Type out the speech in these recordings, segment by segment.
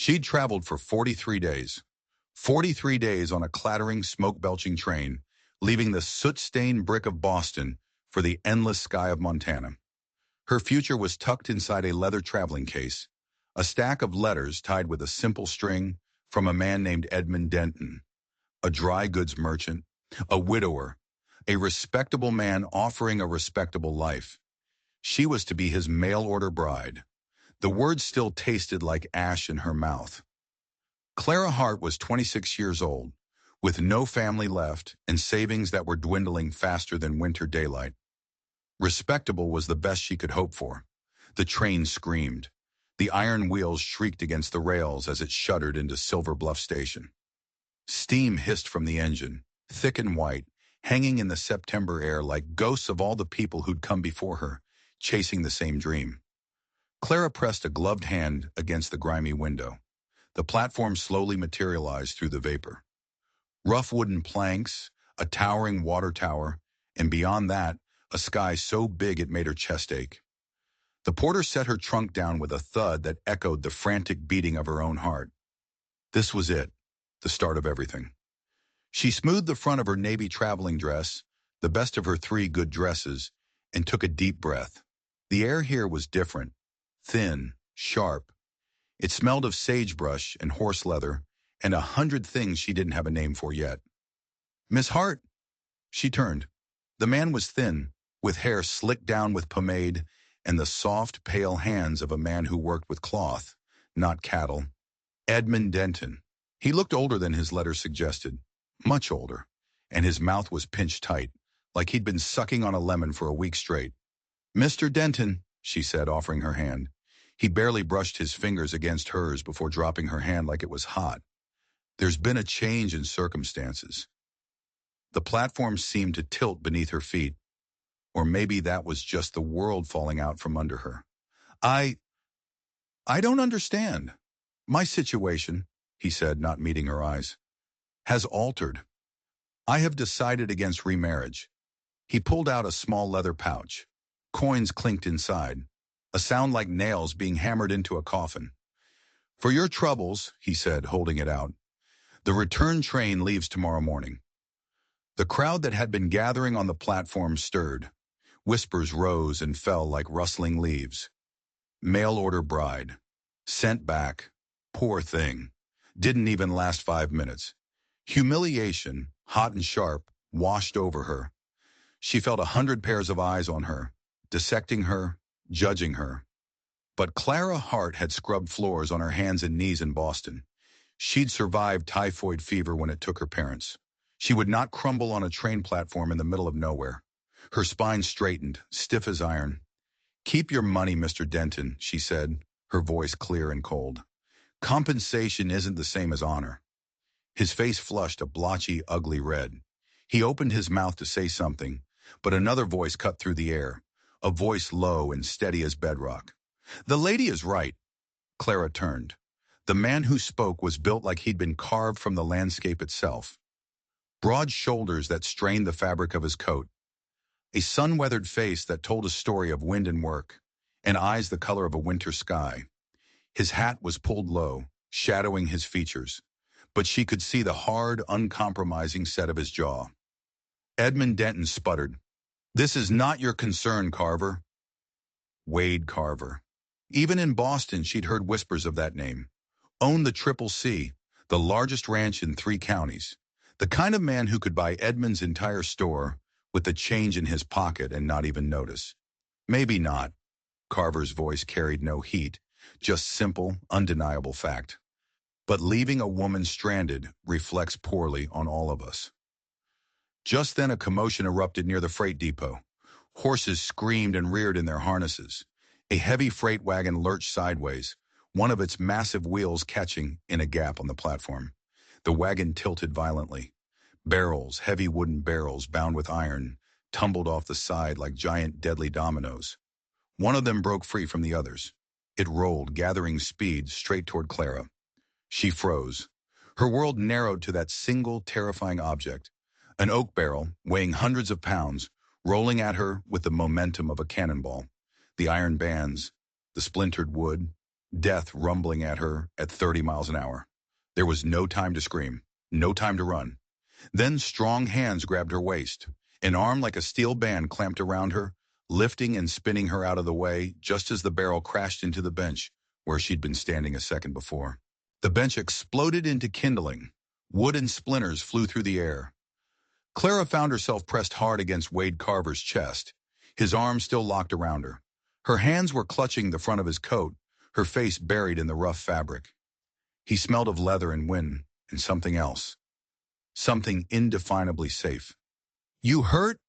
She'd traveled for 43 days. 43 days on a clattering, smoke-belching train, leaving the soot-stained brick of Boston for the endless sky of Montana. Her future was tucked inside a leather traveling case, a stack of letters tied with a simple string from a man named Edmund Denton, a dry goods merchant, a widower, a respectable man offering a respectable life. She was to be his mail-order bride. The words still tasted like ash in her mouth. Clara Hart was 26 years old, with no family left and savings that were dwindling faster than winter daylight. Respectable was the best she could hope for. The train screamed. The iron wheels shrieked against the rails as it shuddered into Silver Bluff Station. Steam hissed from the engine, thick and white, hanging in the September air like ghosts of all the people who'd come before her, chasing the same dream. Clara pressed a gloved hand against the grimy window. The platform slowly materialized through the vapor. Rough wooden planks, a towering water tower, and beyond that, a sky so big it made her chest ache. The porter set her trunk down with a thud that echoed the frantic beating of her own heart. This was it, the start of everything. She smoothed the front of her navy traveling dress, the best of her 3 good dresses, and took a deep breath. The air here was different, thin, sharp. It smelled of sagebrush and horse leather and 100 things she didn't have a name for yet. "Miss Hart." She turned. The man was thin, with hair slicked down with pomade and the soft, pale hands of a man who worked with cloth, not cattle. Edmund Denton. He looked older than his letter suggested, much older, and his mouth was pinched tight, like he'd been sucking on a lemon for a week straight. "Mr. Denton," she said, offering her hand. He barely brushed his fingers against hers before dropping her hand like it was hot. "There's been a change in circumstances." The platform seemed to tilt beneath her feet, or maybe that was just the world falling out from under her. I don't understand. My situation," he said, not meeting her eyes, "has altered. I have decided against remarriage." He pulled out a small leather pouch. Coins clinked inside, a sound like nails being hammered into a coffin. "For your troubles," he said, holding it out, "the return train leaves tomorrow morning." The crowd that had been gathering on the platform stirred. Whispers rose and fell like rustling leaves. Mail-order bride. Sent back. Poor thing. Didn't even last 5 minutes. Humiliation, hot and sharp, washed over her. She felt 100 pairs of eyes on her, dissecting her, judging her. But Clara Hart had scrubbed floors on her hands and knees in Boston. She'd survived typhoid fever when it took her parents. She would not crumble on a train platform in the middle of nowhere. Her spine straightened, stiff as iron. "Keep your money, Mr. Denton," she said, her voice clear and cold. "Compensation isn't the same as honor." His face flushed a blotchy, ugly red. He opened his mouth to say something, but another voice cut through the air, a voice low and steady as bedrock. "The lady is right." Clara turned. The man who spoke was built like he'd been carved from the landscape itself. Broad shoulders that strained the fabric of his coat. A sun-weathered face that told a story of wind and work, and eyes the color of a winter sky. His hat was pulled low, shadowing his features, but she could see the hard, uncompromising set of his jaw. Edmund Denton sputtered, "This is not your concern, Carver." Wade Carver. Even in Boston, she'd heard whispers of that name. Owned the Triple C, the largest ranch in 3 counties. The kind of man who could buy Edmund's entire store with the change in his pocket and not even notice. Maybe not. Carver's voice carried no heat, just simple, undeniable fact. But leaving a woman stranded reflects poorly on all of us. Just then a commotion erupted near the freight depot. Horses screamed and reared in their harnesses. A heavy freight wagon lurched sideways, one of its massive wheels catching in a gap on the platform. The wagon tilted violently. Barrels, heavy wooden barrels bound with iron, tumbled off the side like giant deadly dominoes. One of them broke free from the others. It rolled, gathering speed, straight toward Clara. She froze. Her world narrowed to that single, terrifying object. An oak barrel, weighing hundreds of pounds, rolling at her with the momentum of a cannonball. The iron bands, the splintered wood, death rumbling at her at 30 miles an hour. There was no time to scream, no time to run. Then strong hands grabbed her waist. An arm like a steel band clamped around her, lifting and spinning her out of the way just as the barrel crashed into the bench where she'd been standing a second before. The bench exploded into kindling. Wood and splinters flew through the air. Clara found herself pressed hard against Wade Carver's chest, his arms still locked around her. Her hands were clutching the front of his coat, her face buried in the rough fabric. He smelled of leather and wind and something else. Something indefinably safe. "You hurt?"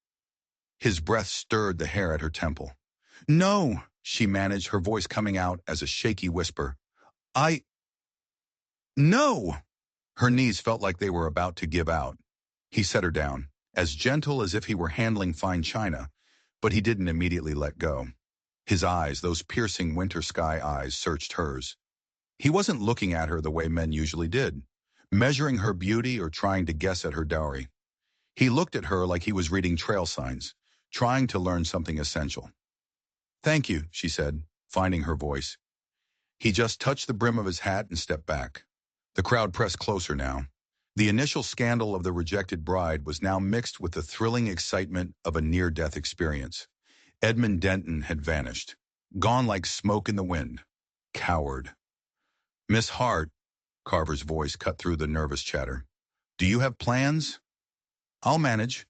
His breath stirred the hair at her temple. "No," she managed, her voice coming out as a shaky whisper. "I... no!" Her knees felt like they were about to give out. He set her down, as gentle as if he were handling fine china, but he didn't immediately let go. His eyes, those piercing winter sky eyes, searched hers. He wasn't looking at her the way men usually did, measuring her beauty or trying to guess at her dowry. He looked at her like he was reading trail signs, trying to learn something essential. "Thank you," she said, finding her voice. He just touched the brim of his hat and stepped back. The crowd pressed closer now. The initial scandal of the rejected bride was now mixed with the thrilling excitement of a near-death experience. Edmund Denton had vanished, gone like smoke in the wind. Coward. "Miss Hart," Carver's voice cut through the nervous chatter. "Do you have plans?" "I'll manage."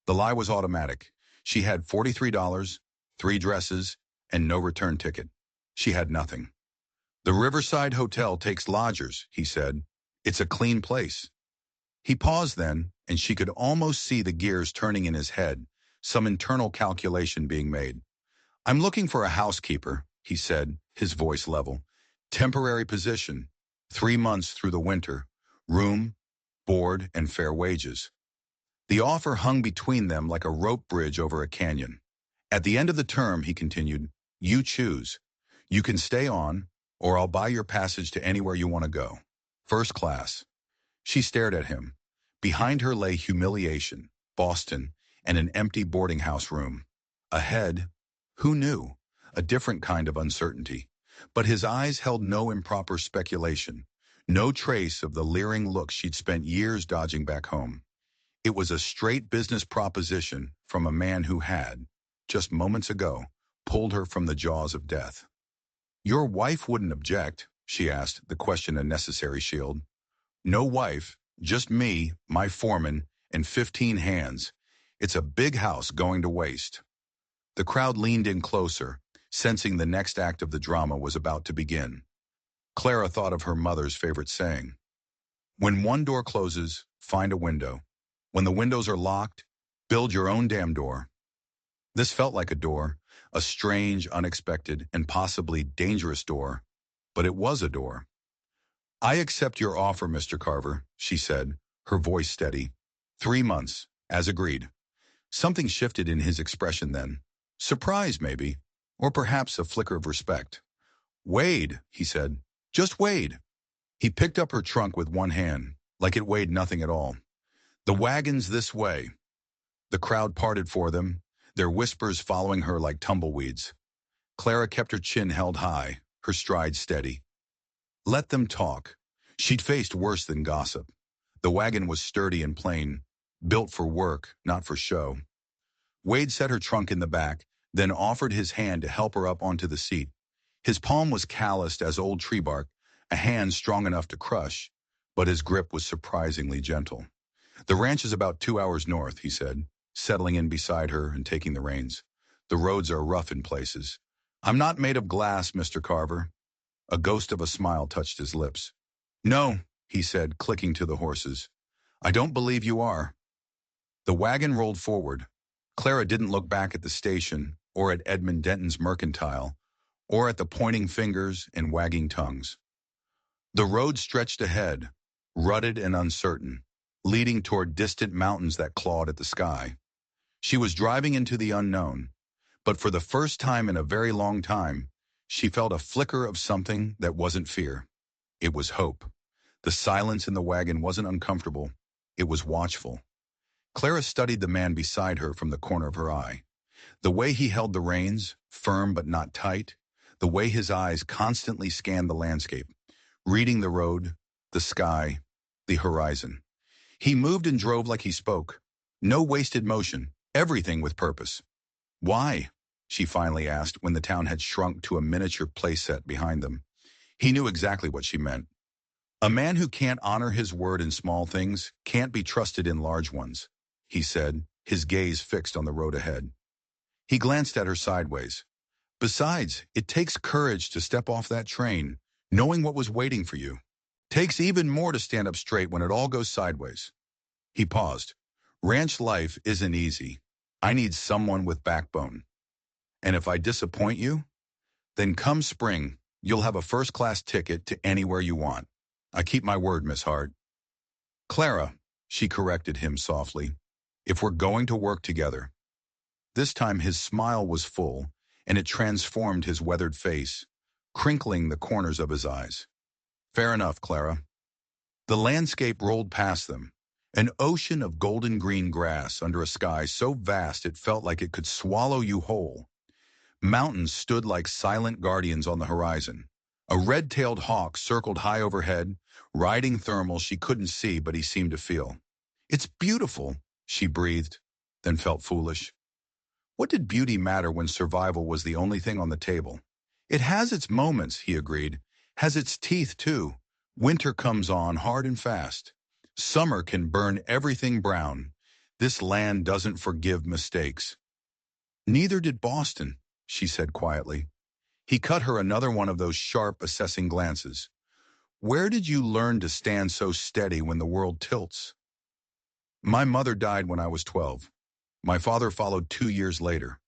The lie was automatic. She had $43, 3 dresses, and no return ticket. She had nothing. "The Riverside Hotel takes lodgers," he said. "It's a clean place." He paused then, and she could almost see the gears turning in his head, some internal calculation being made. "I'm looking for a housekeeper," he said, his voice level. "Temporary position, 3 months through the winter, room, board, and fair wages." The offer hung between them like a rope bridge over a canyon. "At the end of the term," he continued, "you choose. You can stay on, or I'll buy your passage to anywhere you want to go. First class." She stared at him. Behind her lay humiliation, Boston, and an empty boarding house room. Ahead, who knew? A different kind of uncertainty. But his eyes held no improper speculation, no trace of the leering look she'd spent years dodging back home. It was a straight business proposition from a man who had, just moments ago, pulled her from the jaws of death. "Your wife wouldn't object?" she asked, the question a necessary shield. "No wife, just me, my foreman, and 15 hands. It's a big house going to waste." The crowd leaned in closer, sensing the next act of the drama was about to begin. Clara thought of her mother's favorite saying. When one door closes, find a window. When the windows are locked, build your own damn door. This felt like a door, a strange, unexpected, and possibly dangerous door, but it was a door. "I accept your offer, Mr. Carver," she said, her voice steady. 3 months, as agreed. Something shifted in his expression then. Surprise, maybe, or perhaps a flicker of respect. "Wade," he said. "Just Wade." He picked up her trunk with one hand, like it weighed nothing at all. "The wagon's this way." The crowd parted for them, their whispers following her like tumbleweeds. Clara kept her chin held high, her stride steady. Let them talk. She'd faced worse than gossip. The wagon was sturdy and plain, built for work, not for show. Wade set her trunk in the back, then offered his hand to help her up onto the seat. His palm was calloused as old tree bark, a hand strong enough to crush, but his grip was surprisingly gentle. "The ranch is about 2 hours north," he said, settling in beside her and taking the reins. "The roads are rough in places. I'm not made of glass, Mr. Carver." A ghost of a smile touched his lips. "No," he said, clicking to the horses. "I don't believe you are." The wagon rolled forward. Clara didn't look back at the station, or at Edmund Denton's mercantile, or at the pointing fingers and wagging tongues. The road stretched ahead, rutted and uncertain, leading toward distant mountains that clawed at the sky. She was driving into the unknown, but for the first time in a very long time, she felt a flicker of something that wasn't fear. It was hope. The silence in the wagon wasn't uncomfortable. It was watchful. Clara studied the man beside her from the corner of her eye. The way he held the reins, firm but not tight, the way his eyes constantly scanned the landscape, reading the road, the sky, the horizon. He moved and drove like he spoke. No wasted motion, everything with purpose. Why? She finally asked when the town had shrunk to a miniature playset behind them. He knew exactly what she meant. A man who can't honor his word in small things can't be trusted in large ones, he said, his gaze fixed on the road ahead. He glanced at her sideways. Besides, it takes courage to step off that train, knowing what was waiting for you. Takes even more to stand up straight when it all goes sideways. He paused. Ranch life isn't easy. I need someone with backbone. And if I disappoint you, then come spring, you'll have a first-class ticket to anywhere you want. I keep my word, Miss Hart. Clara, she corrected him softly, if we're going to work together. This time his smile was full, and it transformed his weathered face, crinkling the corners of his eyes. Fair enough, Clara. The landscape rolled past them, an ocean of golden green grass under a sky so vast it felt like it could swallow you whole. Mountains stood like silent guardians on the horizon. A red-tailed hawk circled high overhead, riding thermals she couldn't see but he seemed to feel. It's beautiful, she breathed, then felt foolish. What did beauty matter when survival was the only thing on the table? It has its moments, he agreed, has its teeth too. Winter comes on hard and fast. Summer can burn everything brown. This land doesn't forgive mistakes. Neither did Boston, she said quietly. He cut her another one of those sharp, assessing glances. Where did you learn to stand so steady when the world tilts? My mother died when I was 12. My father followed 2 years later.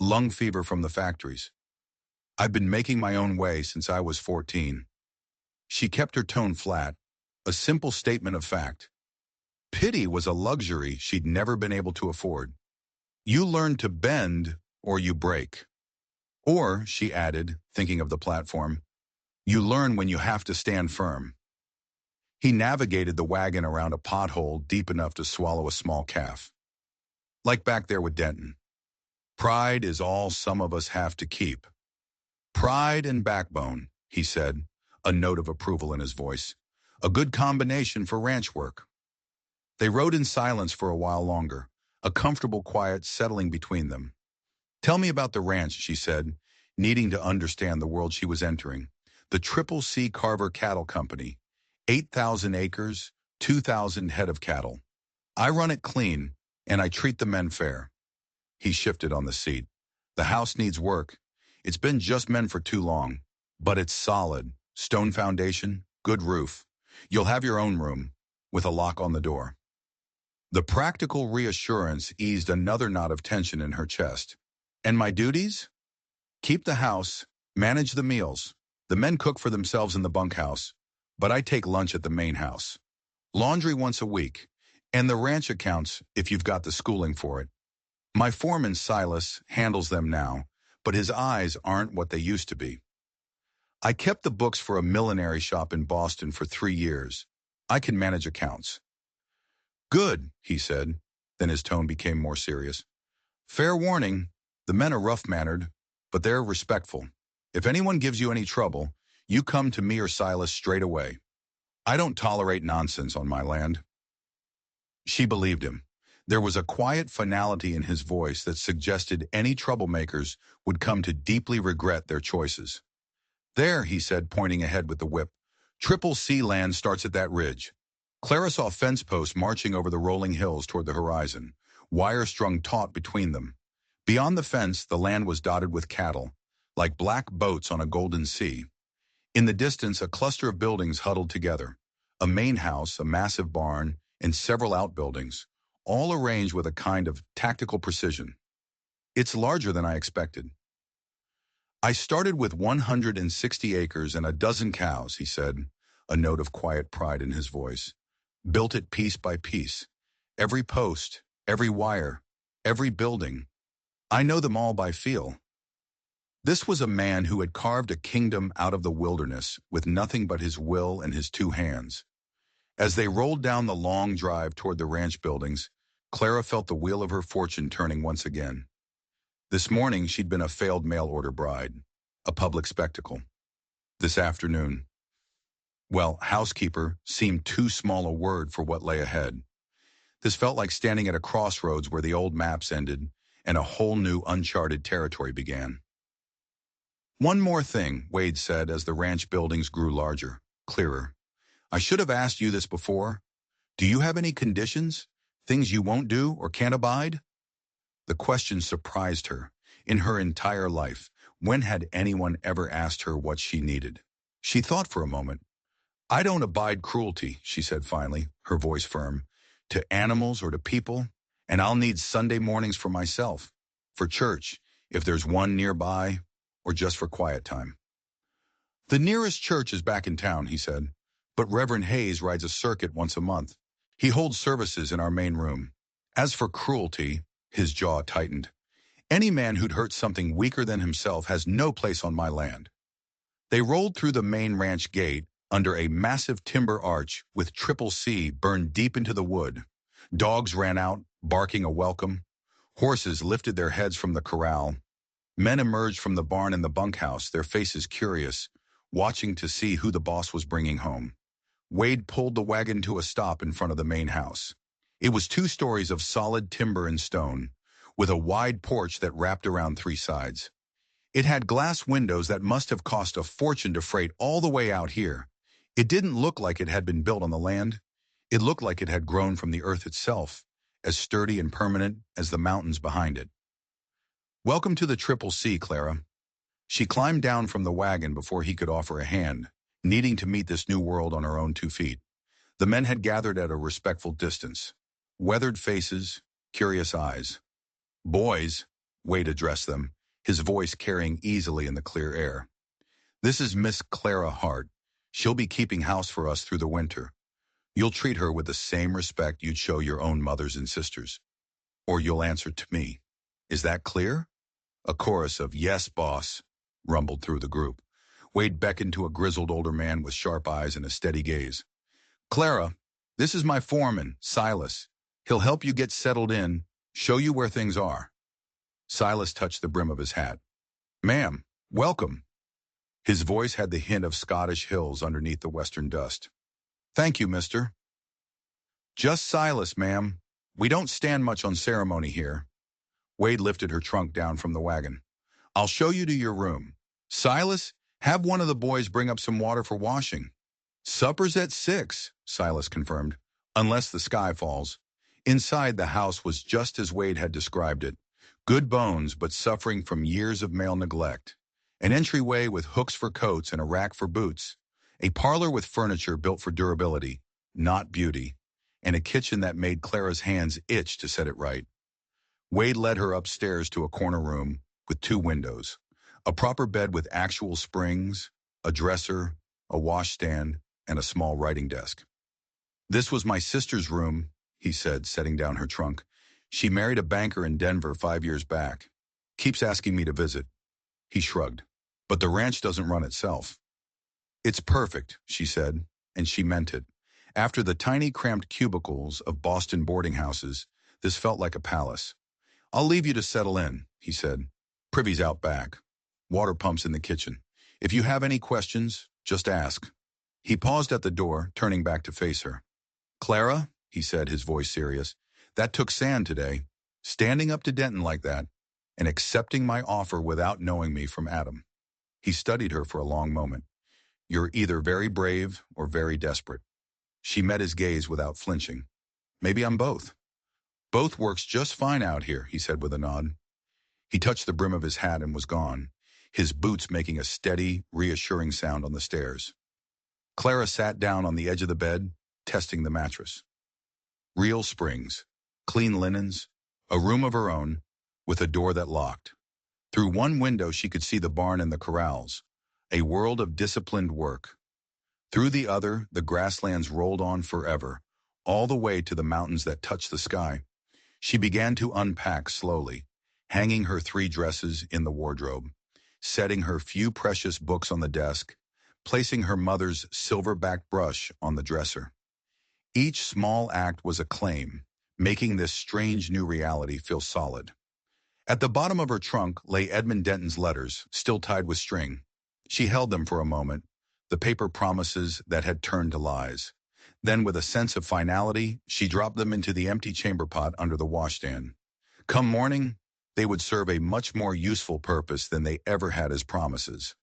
Lung fever from the factories. I've been making my own way since I was 14. She kept her tone flat, a simple statement of fact. Pity was a luxury she'd never been able to afford. You learn to bend or you break. Or, she added, thinking of the platform, you learn when you have to stand firm. He navigated the wagon around a pothole deep enough to swallow a small calf. Like back there with Denton. Pride is all some of us have to keep. Pride and backbone, he said, a note of approval in his voice. A good combination for ranch work. They rode in silence for a while longer, a comfortable quiet settling between them. Tell me about the ranch, she said, needing to understand the world she was entering. The Triple C Carver Cattle Company. 8,000 acres, 2,000 head of cattle. I run it clean, and I treat the men fair. He shifted on the seat. The house needs work. It's been just men for too long. But it's solid. Stone foundation, good roof. You'll have your own room, with a lock on the door. The practical reassurance eased another knot of tension in her chest. And my duties? Keep the house, manage the meals. The men cook for themselves in the bunkhouse, but I take lunch at the main house. Laundry once a week, and the ranch accounts if you've got the schooling for it. My foreman, Silas, handles them now, but his eyes aren't what they used to be. I kept the books for a millinery shop in Boston for 3 years. I can manage accounts. Good, he said. Then his tone became more serious. Fair warning, the men are rough-mannered, but they're respectful. If anyone gives you any trouble, you come to me or Silas straight away. I don't tolerate nonsense on my land. She believed him. There was a quiet finality in his voice that suggested any troublemakers would come to deeply regret their choices. There, he said, pointing ahead with the whip. Triple C land starts at that ridge. Clara saw fence posts marching over the rolling hills toward the horizon, wire strung taut between them. Beyond the fence, the land was dotted with cattle, like black boats on a golden sea. In the distance, a cluster of buildings huddled together. A main house, a massive barn, and several outbuildings, all arranged with a kind of tactical precision. It's larger than I expected. I started with 160 acres and a dozen cows, he said, a note of quiet pride in his voice. Built it piece by piece. Every post, every wire, every building. I know them all by feel. This was a man who had carved a kingdom out of the wilderness with nothing but his will and his 2 hands. As they rolled down the long drive toward the ranch buildings, Clara felt the wheel of her fortune turning once again. This morning she'd been a failed mail-order bride, a public spectacle. This afternoon, well, housekeeper seemed too small a word for what lay ahead. This felt like standing at a crossroads where the old maps ended and a whole new uncharted territory began. One more thing, Wade said as the ranch buildings grew larger, clearer. I should have asked you this before. Do you have any conditions? Things you won't do or can't abide? The question surprised her. In her entire life, when had anyone ever asked her what she needed? She thought for a moment. I don't abide cruelty, she said finally, her voice firm, to animals or to people, and I'll need Sunday mornings for myself, for church, if there's one nearby, or just for quiet time. The nearest church is back in town, he said, but Reverend Hayes rides a circuit once a month. He holds services in our main room. As for cruelty, his jaw tightened. Any man who'd hurt something weaker than himself has no place on my land. They rolled through the main ranch gate under a massive timber arch with triple C burned deep into the wood. Dogs ran out, barking a welcome. Horses lifted their heads from the corral. Men emerged from the barn and the bunkhouse, their faces curious, watching to see who the boss was bringing home. Wade pulled the wagon to a stop in front of the main house. It was 2 stories of solid timber and stone, with a wide porch that wrapped around 3 sides. It had glass windows that must have cost a fortune to freight all the way out here. It didn't look like it had been built on the land. It looked like it had grown from the earth itself, as sturdy and permanent as the mountains behind it. Welcome to the Triple C, Clara. She climbed down from the wagon before he could offer a hand, needing to meet this new world on her own 2 feet. The men had gathered at a respectful distance. Weathered faces, curious eyes. Boys, Wade addressed them, his voice carrying easily in the clear air. This is Miss Clara Hart. She'll be keeping house for us through the winter. You'll treat her with the same respect you'd show your own mothers and sisters. Or you'll answer to me. Is that clear? A chorus of "Yes, boss," rumbled through the group. Wade beckoned to a grizzled older man with sharp eyes and a steady gaze. Clara, this is my foreman, Silas. He'll help you get settled in, show you where things are. Silas touched the brim of his hat. Ma'am, welcome. His voice had the hint of Scottish hills underneath the western dust. Thank you, mister. Just Silas, ma'am. We don't stand much on ceremony here. Wade lifted her trunk down from the wagon. I'll show you to your room. Silas, have one of the boys bring up some water for washing. Supper's at 6, Silas confirmed, unless the sky falls. Inside, the house was just as Wade had described it. Good bones, but suffering from years of male neglect. An entryway with hooks for coats and a rack for boots. A parlor with furniture built for durability, not beauty. And a kitchen that made Clara's hands itch to set it right. Wade led her upstairs to a corner room with 2 windows. A proper bed with actual springs, a dresser, a washstand, and a small writing desk. This was my sister's room, he said, setting down her trunk. She married a banker in Denver 5 years back. Keeps asking me to visit. He shrugged. But the ranch doesn't run itself. It's perfect, she said, and she meant it. After the tiny cramped cubicles of Boston boarding houses, this felt like a palace. I'll leave you to settle in, he said. Privy's out back. Water pumps in the kitchen. If you have any questions, just ask. He paused at the door, turning back to face her. Clara, he said, his voice serious, that took sand today. Standing up to Denton like that, and accepting my offer without knowing me from Adam. He studied her for a long moment. You're either very brave or very desperate. She met his gaze without flinching. Maybe I'm both. Both works just fine out here, he said with a nod. He touched the brim of his hat and was gone, his boots making a steady, reassuring sound on the stairs. Clara sat down on the edge of the bed, testing the mattress. Real springs, clean linens, a room of her own, with a door that locked. Through one window she could see the barn and the corrals, a world of disciplined work. Through the other, the grasslands rolled on forever, all the way to the mountains that touched the sky. She began to unpack slowly, hanging her 3 dresses in the wardrobe, setting her few precious books on the desk, placing her mother's silver-backed brush on the dresser. Each small act was a claim, making this strange new reality feel solid. At the bottom of her trunk lay Edmund Denton's letters, still tied with string. She held them for a moment, the paper promises that had turned to lies. Then, with a sense of finality, she dropped them into the empty chamber pot under the washstand. Come morning, they would serve a much more useful purpose than they ever had as promises.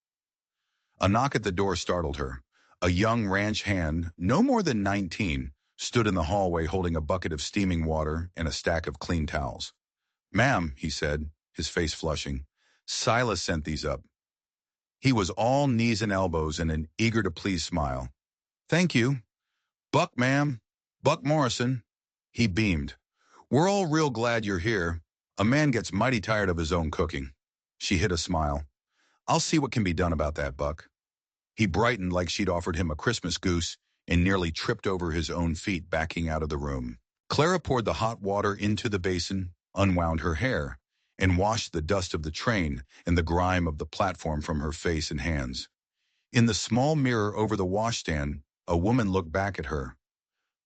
A knock at the door startled her. A young ranch hand, no more than 19, stood in the hallway holding a bucket of steaming water and a stack of clean towels. Ma'am, he said, his face flushing, Silas sent these up. He was all knees and elbows and an eager-to-please smile. Thank you. Buck, ma'am. Buck Morrison. He beamed. We're all real glad you're here. A man gets mighty tired of his own cooking. She hid a smile. I'll see what can be done about that, Buck. He brightened like she'd offered him a Christmas goose and nearly tripped over his own feet backing out of the room. Clara poured the hot water into the basin, unwound her hair, and washed the dust of the train and the grime of the platform from her face and hands. In the small mirror over the washstand, a woman looked back at her.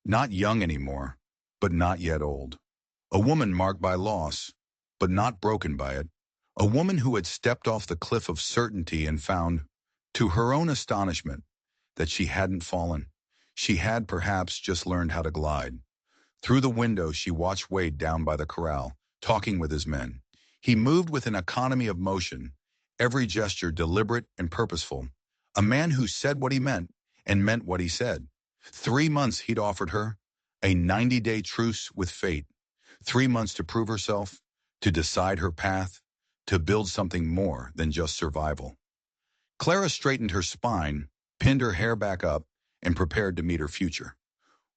Not young anymore, but not yet old. A woman marked by loss, but not broken by it. A woman who had stepped off the cliff of certainty and found, to her own astonishment, that she hadn't fallen. She had perhaps just learned how to glide. Through the window she watched Wade down by the corral, talking with his men. He moved with an economy of motion, every gesture deliberate and purposeful. A man who said what he meant and meant what he said. 3 months he'd offered her, a 90-day truce with fate. 3 months to prove herself, to decide her path, to build something more than just survival. Clara straightened her spine, pinned her hair back up, and prepared to meet her future.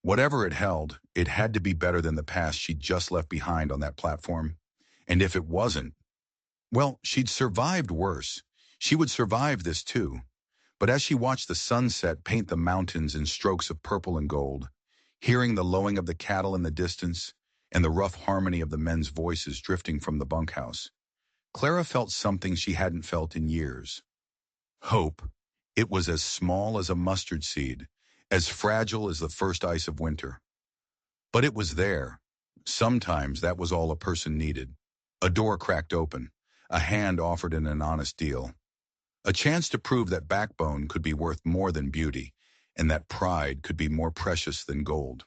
Whatever it held, it had to be better than the past she'd just left behind on that platform. And if it wasn't, well, she'd survived worse. She would survive this too. But as she watched the sunset paint the mountains in strokes of purple and gold, hearing the lowing of the cattle in the distance and the rough harmony of the men's voices drifting from the bunkhouse, Clara felt something she hadn't felt in years. Hope. It was as small as a mustard seed, as fragile as the first ice of winter. But it was there. Sometimes that was all a person needed. A door cracked open, a hand offered in an honest deal. A chance to prove that backbone could be worth more than beauty, and that pride could be more precious than gold.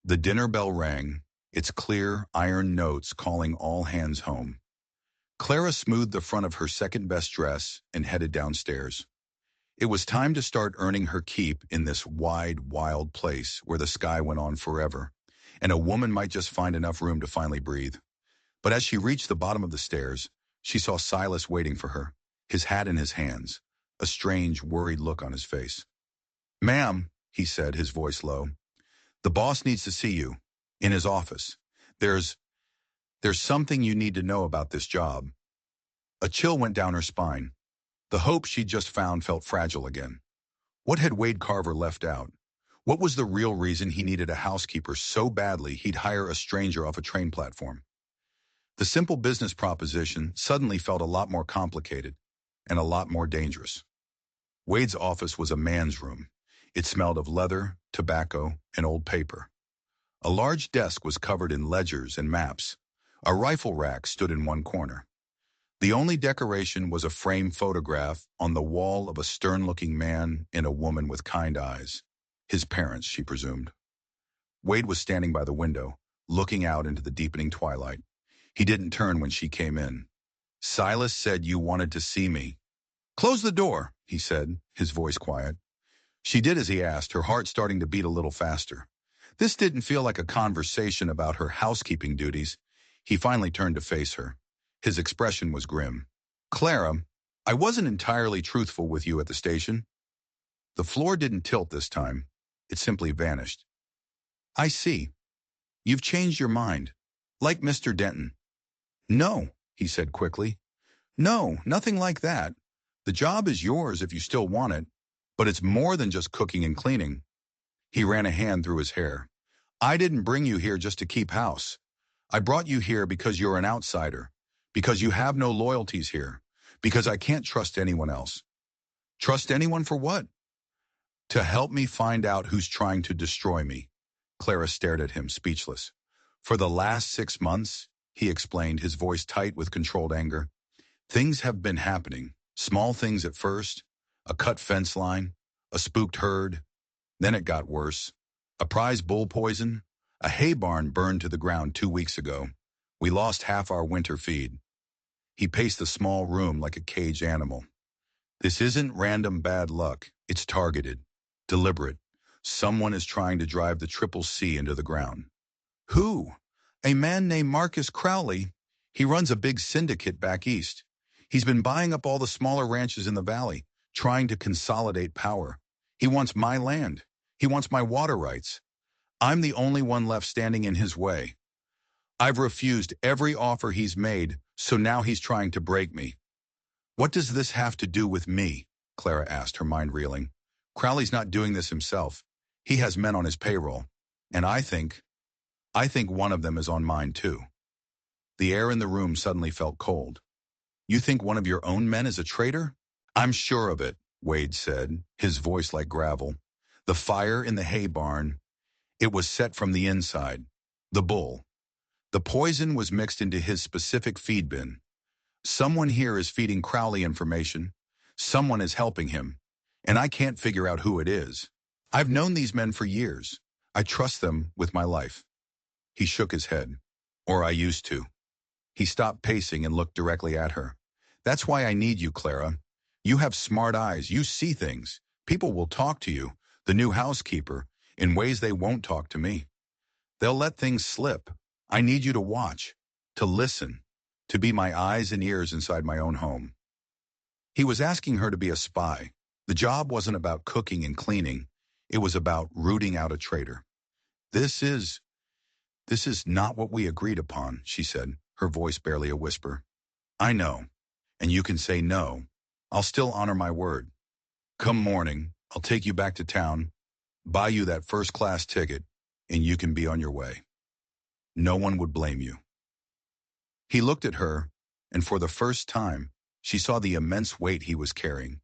The dinner bell rang, its clear, iron notes calling all hands home. Clara smoothed the front of her second-best dress and headed downstairs. It was time to start earning her keep in this wide, wild place where the sky went on forever, and a woman might just find enough room to finally breathe. But as she reached the bottom of the stairs, she saw Silas waiting for her, his hat in his hands, a strange, worried look on his face. Ma'am, he said, his voice low, the boss needs to see you, in his office. There's something you need to know about this job. A chill went down her spine. The hope she'd just found felt fragile again. What had Wade Carver left out? What was the real reason he needed a housekeeper so badly he'd hire a stranger off a train platform? The simple business proposition suddenly felt a lot more complicated and a lot more dangerous. Wade's office was a man's room. It smelled of leather, tobacco, and old paper. A large desk was covered in ledgers and maps. A rifle rack stood in one corner. The only decoration was a framed photograph on the wall of a stern-looking man and a woman with kind eyes. His parents, she presumed. Wade was standing by the window, looking out into the deepening twilight. He didn't turn when she came in. Silas said you wanted to see me. Close the door, he said, his voice quiet. She did as he asked, her heart starting to beat a little faster. This didn't feel like a conversation about her housekeeping duties. He finally turned to face her. His expression was grim. Clara, I wasn't entirely truthful with you at the station. The floor didn't tilt this time. It simply vanished. I see. You've changed your mind. Like Mr. Denton. No, he said quickly. No, nothing like that. The job is yours if you still want it, but it's more than just cooking and cleaning. He ran a hand through his hair. I didn't bring you here just to keep house. I brought you here because you're an outsider, because you have no loyalties here, because I can't trust anyone else. Trust anyone for what? To help me find out who's trying to destroy me. Clara stared at him, speechless. For the last 6 months, he explained, his voice tight with controlled anger. Things have been happening. Small things at first. A cut fence line. A spooked herd. Then it got worse. A prize bull poison. A hay barn burned to the ground 2 weeks ago. We lost half our winter feed. He paced the small room like a caged animal. This isn't random bad luck. It's targeted. Deliberate. Someone is trying to drive the Triple C into the ground. Who? A man named Marcus Crowley. He runs a big syndicate back east. He's been buying up all the smaller ranches in the valley, trying to consolidate power. He wants my land. He wants my water rights. I'm the only one left standing in his way. I've refused every offer he's made, so now he's trying to break me. What does this have to do with me? Clara asked, her mind reeling. Crowley's not doing this himself. He has men on his payroll. And I think one of them is on mine too. The air in the room suddenly felt cold. You think one of your own men is a traitor? I'm sure of it, Wade said, his voice like gravel. The fire in the hay barn, it was set from the inside. The bull. The poison was mixed into his specific feed bin. Someone here is feeding Crowley information. Someone is helping him. And I can't figure out who it is. I've known these men for years. I trust them with my life. He shook his head. Or I used to. He stopped pacing and looked directly at her. That's why I need you, Clara. You have smart eyes. You see things. People will talk to you, the new housekeeper, in ways they won't talk to me. They'll let things slip. I need you to watch, to listen, to be my eyes and ears inside my own home. He was asking her to be a spy. The job wasn't about cooking and cleaning. It was about rooting out a traitor. This is not what we agreed upon, she said, her voice barely a whisper. I know, and you can say no. I'll still honor my word. Come morning, I'll take you back to town, buy you that first-class ticket, and you can be on your way. No one would blame you. He looked at her, and for the first time, she saw the immense weight he was carrying,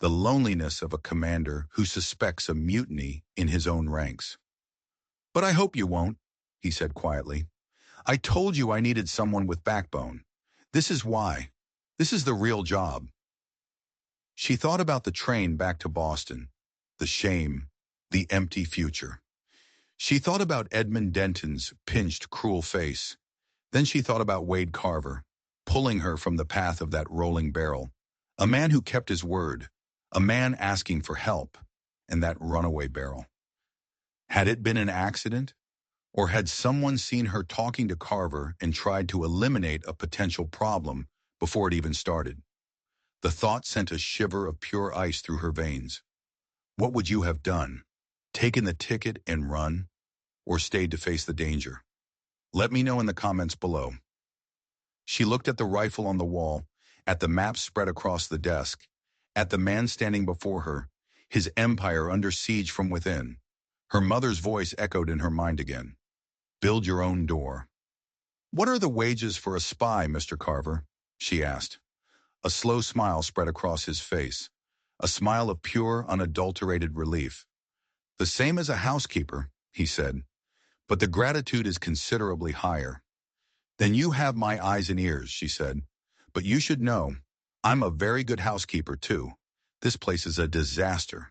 the loneliness of a commander who suspects a mutiny in his own ranks. But I hope you won't, he said quietly. I told you I needed someone with backbone. This is why. This is the real job. She thought about the train back to Boston, the shame, the empty future. She thought about Edmund Denton's pinched, cruel face. Then she thought about Wade Carver, pulling her from the path of that rolling barrel. A man who kept his word, a man asking for help, and that runaway barrel. Had it been an accident? Or had someone seen her talking to Carver and tried to eliminate a potential problem before it even started? The thought sent a shiver of pure ice through her veins. What would you have done? Taken the ticket and run? Or stayed to face the danger? Let me know in the comments below. She looked at the rifle on the wall, at the map spread across the desk, at the man standing before her, his empire under siege from within. Her mother's voice echoed in her mind again. Build your own door. What are the wages for a spy, Mr. Carver? She asked. A slow smile spread across his face, a smile of pure, unadulterated relief. The same as a housekeeper, he said, but the gratitude is considerably higher. Then you have my eyes and ears, she said, but you should know, I'm a very good housekeeper too. This place is a disaster.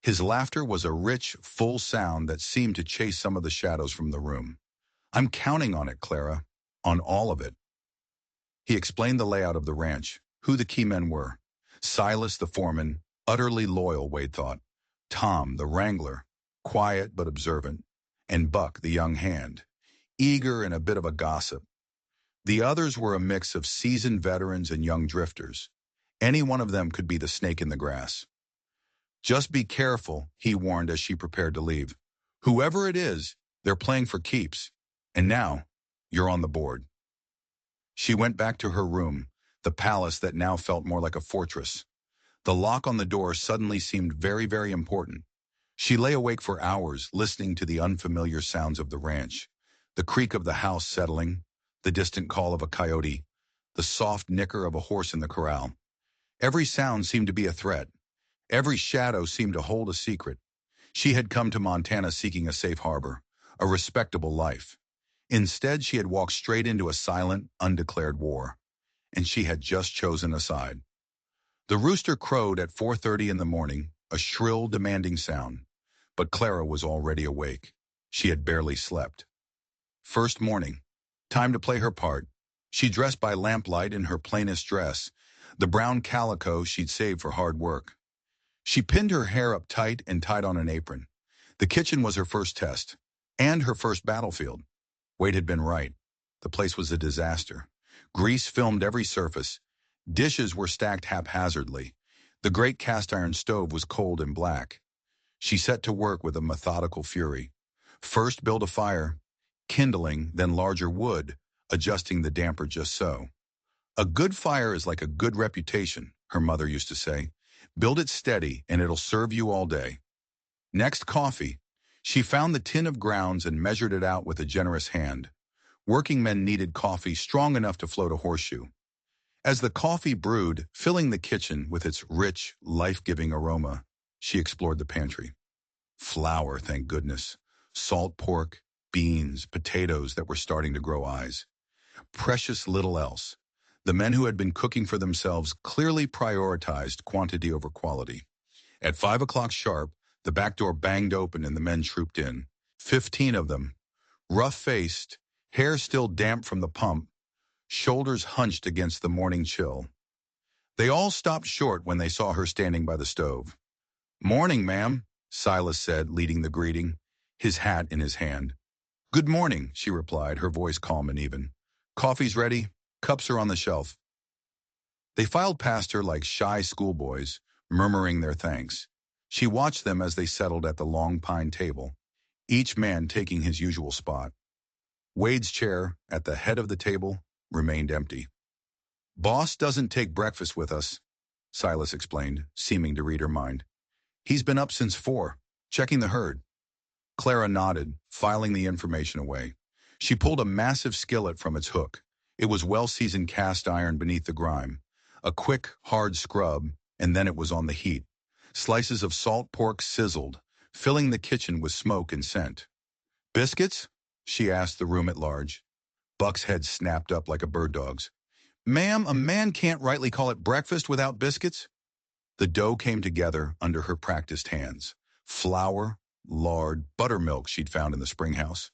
His laughter was a rich, full sound that seemed to chase some of the shadows from the room. I'm counting on it, Clara, on all of it. He explained the layout of the ranch, who the key men were. Silas, the foreman, utterly loyal, Wade thought. Tom, the wrangler, quiet but observant. And Buck, the young hand, eager and a bit of a gossip. The others were a mix of seasoned veterans and young drifters. Any one of them could be the snake in the grass. Just be careful, he warned as she prepared to leave. Whoever it is, they're playing for keeps. And now, you're on the board. She went back to her room, the palace that now felt more like a fortress. The lock on the door suddenly seemed very, very important. She lay awake for hours, listening to the unfamiliar sounds of the ranch, the creak of the house settling, the distant call of a coyote, the soft nicker of a horse in the corral. Every sound seemed to be a threat. Every shadow seemed to hold a secret. She had come to Montana seeking a safe harbor, a respectable life. Instead, she had walked straight into a silent, undeclared war, and she had just chosen a side. The rooster crowed at 4:30 in the morning, a shrill, demanding sound. But Clara was already awake. She had barely slept. First morning. Time to play her part. She dressed by lamplight in her plainest dress, the brown calico she'd saved for hard work. She pinned her hair up tight and tied on an apron. The kitchen was her first test, and her first battlefield. Wade had been right. The place was a disaster. Grease filmed every surface. Dishes were stacked haphazardly. The great cast-iron stove was cold and black. She set to work with a methodical fury. First build a fire, kindling, then larger wood, adjusting the damper just so. A good fire is like a good reputation, her mother used to say. Build it steady and it'll serve you all day. Next, coffee. She found the tin of grounds and measured it out with a generous hand. Working men needed coffee strong enough to float a horseshoe. As the coffee brewed, filling the kitchen with its rich, life-giving aroma, she explored the pantry. Flour, thank goodness. Salt pork, beans, potatoes that were starting to grow eyes. Precious little else. The men who had been cooking for themselves clearly prioritized quantity over quality. At 5 o'clock sharp, the back door banged open and the men trooped in. 15 of them. Rough-faced, hair still damp from the pump, shoulders hunched against the morning chill. They all stopped short when they saw her standing by the stove. "Morning, ma'am," Silas said, leading the greeting, his hat in his hand. "Good morning," she replied, her voice calm and even. "Coffee's ready. Cups are on the shelf." They filed past her like shy schoolboys, murmuring their thanks. She watched them as they settled at the long pine table, each man taking his usual spot. Wade's chair, at the head of the table, remained empty. "Boss doesn't take breakfast with us," Silas explained, seeming to read her mind. "He's been up since 4, checking the herd." Clara nodded, filing the information away. She pulled a massive skillet from its hook. It was well-seasoned cast iron beneath the grime. A quick, hard scrub, and then it was on the heat. Slices of salt pork sizzled, filling the kitchen with smoke and scent. "Biscuits?" she asked the room at large. Buck's head snapped up like a bird dog's. "Ma'am, a man can't rightly call it breakfast without biscuits." The dough came together under her practiced hands. Flour, lard, buttermilk she'd found in the springhouse.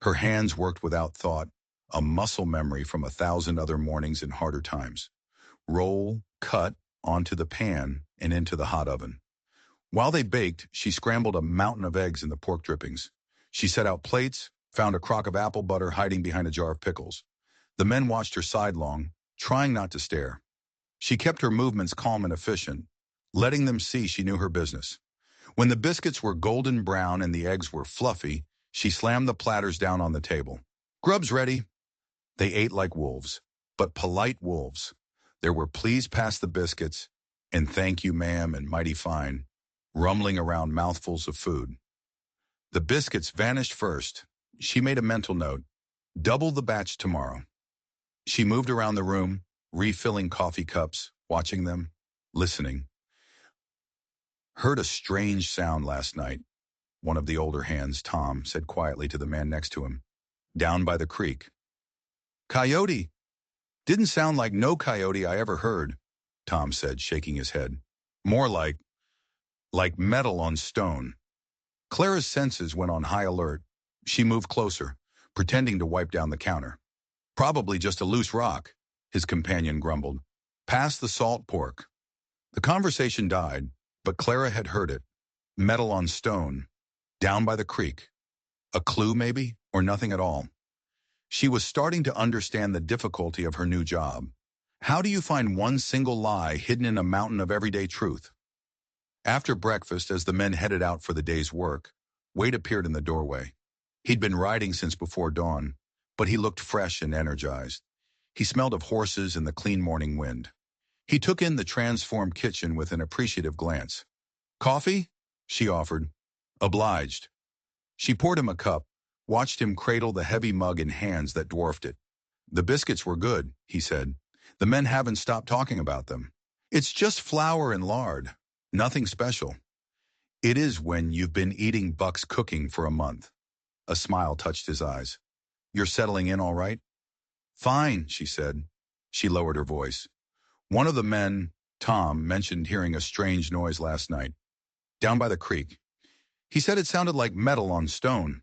Her hands worked without thought, a muscle memory from 1,000 other mornings in harder times. Roll, cut, onto the pan, and into the hot oven. While they baked, she scrambled a mountain of eggs in the pork drippings. She set out plates, found a crock of apple butter hiding behind a jar of pickles. The men watched her sidelong, trying not to stare. She kept her movements calm and efficient, letting them see she knew her business. When the biscuits were golden brown and the eggs were fluffy, she slammed the platters down on the table. "Grub's ready." They ate like wolves, but polite wolves. There were "please pass the biscuits," and "thank you, ma'am," and "mighty fine," rumbling around mouthfuls of food. The biscuits vanished first. She made a mental note. Double the batch tomorrow. She moved around the room, refilling coffee cups, watching them, listening. "Heard a strange sound last night," one of the older hands, Tom, said quietly to the man next to him. "Down by the creek." "Coyote. Didn't sound like no coyote I ever heard," Tom said, shaking his head. "More like metal on stone." Clara's senses went on high alert. She moved closer, pretending to wipe down the counter. "Probably just a loose rock," his companion grumbled. "Pass the salt pork." The conversation died, but Clara had heard it. Metal on stone. Down by the creek. A clue, maybe, or nothing at all. She was starting to understand the difficulty of her new job. How do you find one single lie hidden in a mountain of everyday truth? After breakfast, as the men headed out for the day's work, Wade appeared in the doorway. He'd been riding since before dawn, but he looked fresh and energized. He smelled of horses and the clean morning wind. He took in the transformed kitchen with an appreciative glance. "Coffee?" she offered. "Obliged." She poured him a cup, watched him cradle the heavy mug in hands that dwarfed it. "The biscuits were good," he said. "The men haven't stopped talking about them. It's just flour and lard. Nothing special." "It is when you've been eating Buck's cooking for a month." A smile touched his eyes. You're settling in all right? Fine, she said. She lowered her voice. One of the men, Tom, mentioned hearing a strange noise last night, down by the creek. He said it sounded like metal on stone.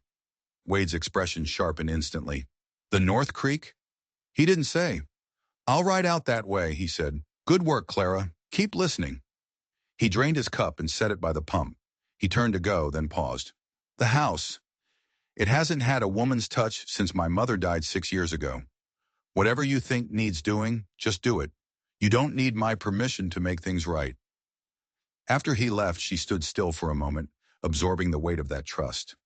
Wade's expression sharpened instantly. The North Creek? He didn't say. I'll ride out that way, he said. Good work, Clara. Keep listening. He drained his cup and set it by the pump. He turned to go, then paused. The house. It hasn't had a woman's touch since my mother died 6 years ago. Whatever you think needs doing, just do it. You don't need my permission to make things right. After he left, she stood still for a moment, absorbing the weight of that trust.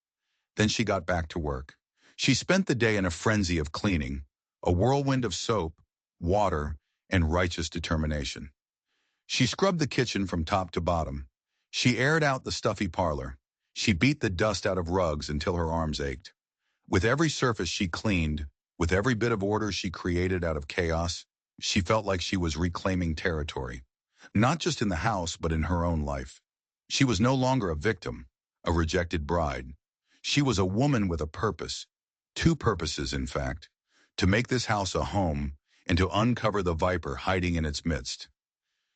Then she got back to work. She spent the day in a frenzy of cleaning, a whirlwind of soap, water, and righteous determination. She scrubbed the kitchen from top to bottom. She aired out the stuffy parlor. She beat the dust out of rugs until her arms ached. With every surface she cleaned, with every bit of order she created out of chaos, she felt like she was reclaiming territory. Not just in the house, but in her own life. She was no longer a victim, a rejected bride. She was a woman with a purpose. Two purposes, in fact. To make this house a home, and to uncover the viper hiding in its midst.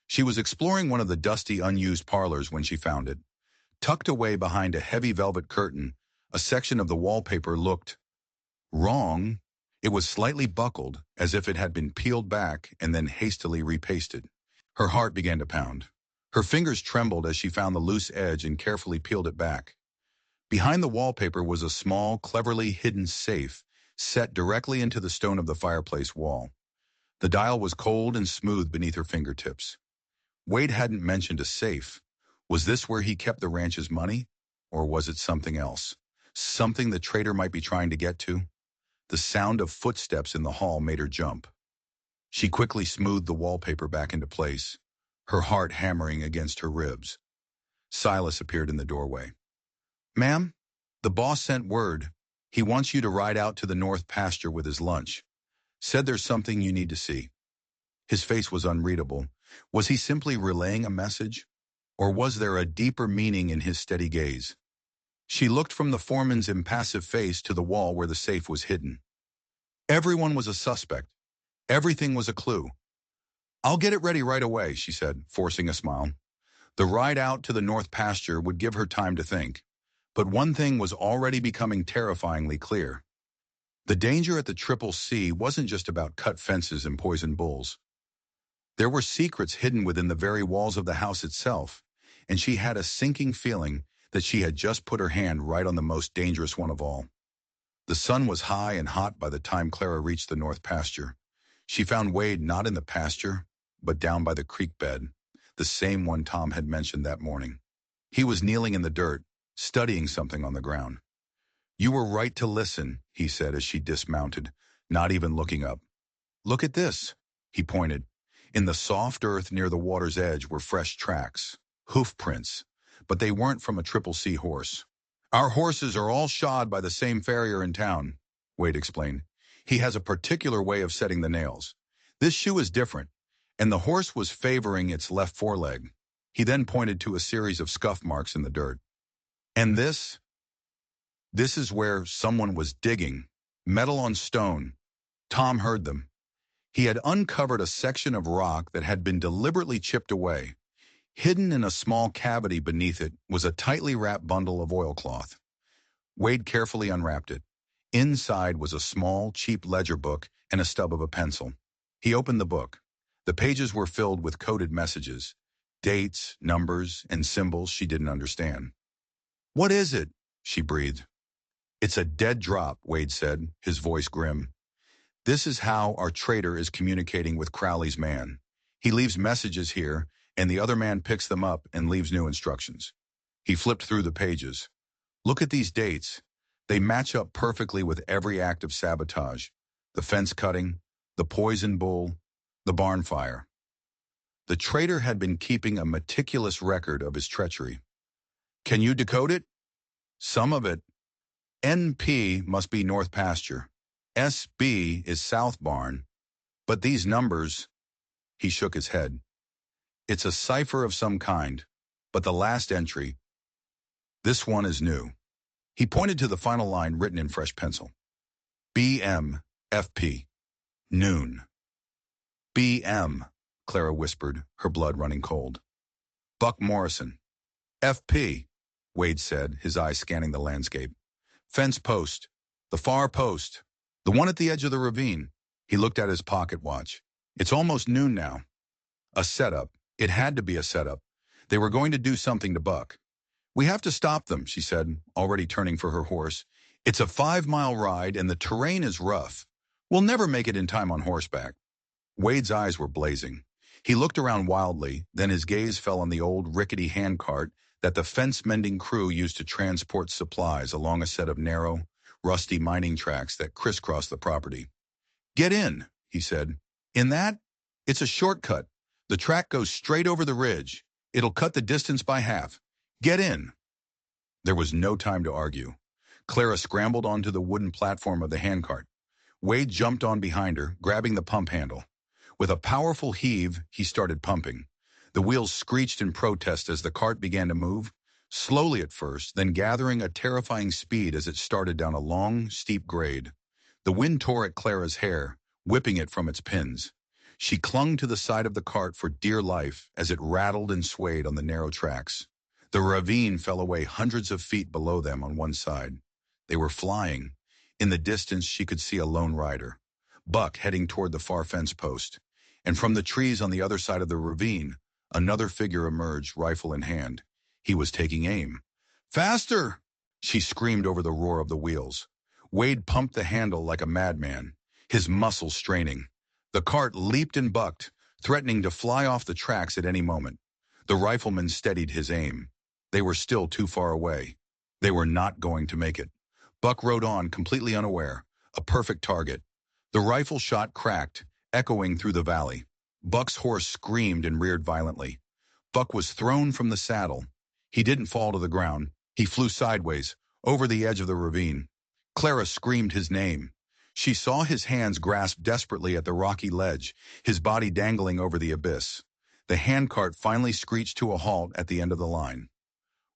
She was exploring one of the dusty, unused parlors when she found it. Tucked away behind a heavy velvet curtain, a section of the wallpaper looked wrong. It was slightly buckled, as if it had been peeled back and then hastily repasted. Her heart began to pound. Her fingers trembled as she found the loose edge and carefully peeled it back. Behind the wallpaper was a small, cleverly hidden safe, set directly into the stone of the fireplace wall. The dial was cold and smooth beneath her fingertips. Wade hadn't mentioned a safe. Was this where he kept the ranch's money? Or was it something else? Something the traitor might be trying to get to? The sound of footsteps in the hall made her jump. She quickly smoothed the wallpaper back into place, her heart hammering against her ribs. Silas appeared in the doorway. Ma'am, the boss sent word. He wants you to ride out to the north pasture with his lunch. Said there's something you need to see. His face was unreadable. Was he simply relaying a message? Or was there a deeper meaning in his steady gaze? She looked from the foreman's impassive face to the wall where the safe was hidden. Everyone was a suspect. Everything was a clue. I'll get it ready right away, she said, forcing a smile. The ride out to the north pasture would give her time to think. But one thing was already becoming terrifyingly clear. The danger at the Triple C wasn't just about cut fences and poisoned bulls. There were secrets hidden within the very walls of the house itself, and she had a sinking feeling that she had just put her hand right on the most dangerous one of all. The sun was high and hot by the time Clara reached the north pasture. She found Wade not in the pasture, but down by the creek bed, the same one Tom had mentioned that morning. He was kneeling in the dirt, studying something on the ground. You were right to listen, he said as she dismounted, not even looking up. Look at this, he pointed. In the soft earth near the water's edge were fresh tracks, hoof prints, but they weren't from a Triple C horse. Our horses are all shod by the same farrier in town, Wade explained. He has a particular way of setting the nails. This shoe is different, and the horse was favoring its left foreleg. He then pointed to a series of scuff marks in the dirt. And this? This is where someone was digging, metal on stone. Tom heard them. He had uncovered a section of rock that had been deliberately chipped away. Hidden in a small cavity beneath it was a tightly wrapped bundle of oilcloth. Wade carefully unwrapped it. Inside was a small, cheap ledger book and a stub of a pencil. He opened the book. The pages were filled with coded messages, dates, numbers, and symbols she didn't understand. What is it? She breathed. It's a dead drop, Wade said, his voice grim. This is how our traitor is communicating with Crowley's man. He leaves messages here, and the other man picks them up and leaves new instructions. He flipped through the pages. Look at these dates. They match up perfectly with every act of sabotage. The fence cutting, the poison bull, the barn fire. The traitor had been keeping a meticulous record of his treachery. Can you decode it? Some of it. NP must be North Pasture. SB is South Barn. But these numbers, he shook his head. It's a cipher of some kind, but the last entry, this one is new. He pointed to the final line written in fresh pencil. BM, FP, noon. BM, Clara whispered, her blood running cold. Buck Morrison. FP, Wade said, his eyes scanning the landscape. Fence post. The far post. The one at the edge of the ravine. He looked at his pocket watch. It's almost noon now. A setup. It had to be a setup. They were going to do something to Buck. We have to stop them, she said, already turning for her horse. It's a 5-mile ride and the terrain is rough. We'll never make it in time on horseback. Wade's eyes were blazing. He looked around wildly, then his gaze fell on the old rickety handcart that the fence-mending crew used to transport supplies along a set of narrow, rusty mining tracks that crisscrossed the property. Get in, he said. In that? It's a shortcut. The track goes straight over the ridge. It'll cut the distance by half. Get in. There was no time to argue. Clara scrambled onto the wooden platform of the handcart. Wade jumped on behind her, grabbing the pump handle. With a powerful heave, he started pumping. The wheels screeched in protest as the cart began to move, slowly at first, then gathering a terrifying speed as it started down a long, steep grade. The wind tore at Clara's hair, whipping it from its pins. She clung to the side of the cart for dear life as it rattled and swayed on the narrow tracks. The ravine fell away hundreds of feet below them on one side. They were flying. In the distance, she could see a lone rider, Buck, heading toward the far fence post. And from the trees on the other side of the ravine, another figure emerged, rifle in hand. He was taking aim. Faster! She screamed over the roar of the wheels. Wade pumped the handle like a madman, his muscles straining. The cart leaped and bucked, threatening to fly off the tracks at any moment. The rifleman steadied his aim. They were still too far away. They were not going to make it. Buck rode on, completely unaware, a perfect target. The rifle shot cracked, echoing through the valley. Buck's horse screamed and reared violently. Buck was thrown from the saddle. He didn't fall to the ground. He flew sideways, over the edge of the ravine. Clara screamed his name. She saw his hands grasp desperately at the rocky ledge, his body dangling over the abyss. The handcart finally screeched to a halt at the end of the line.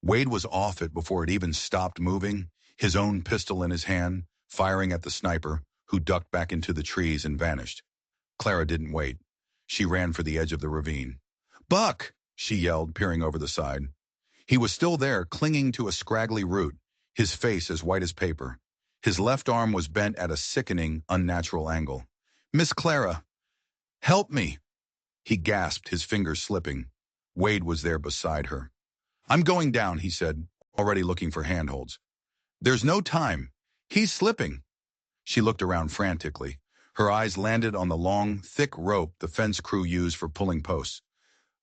Wade was off it before it even stopped moving, his own pistol in his hand, firing at the sniper, who ducked back into the trees and vanished. Clara didn't wait. She ran for the edge of the ravine. "Buck!" she yelled, peering over the side. He was still there, clinging to a scraggly root, his face as white as paper. His left arm was bent at a sickening, unnatural angle. "Miss Clara, help me!" He gasped, his fingers slipping. Wade was there beside her. "I'm going down," he said, already looking for handholds. "There's no time. He's slipping." She looked around frantically. Her eyes landed on the long, thick rope the fence crew used for pulling posts.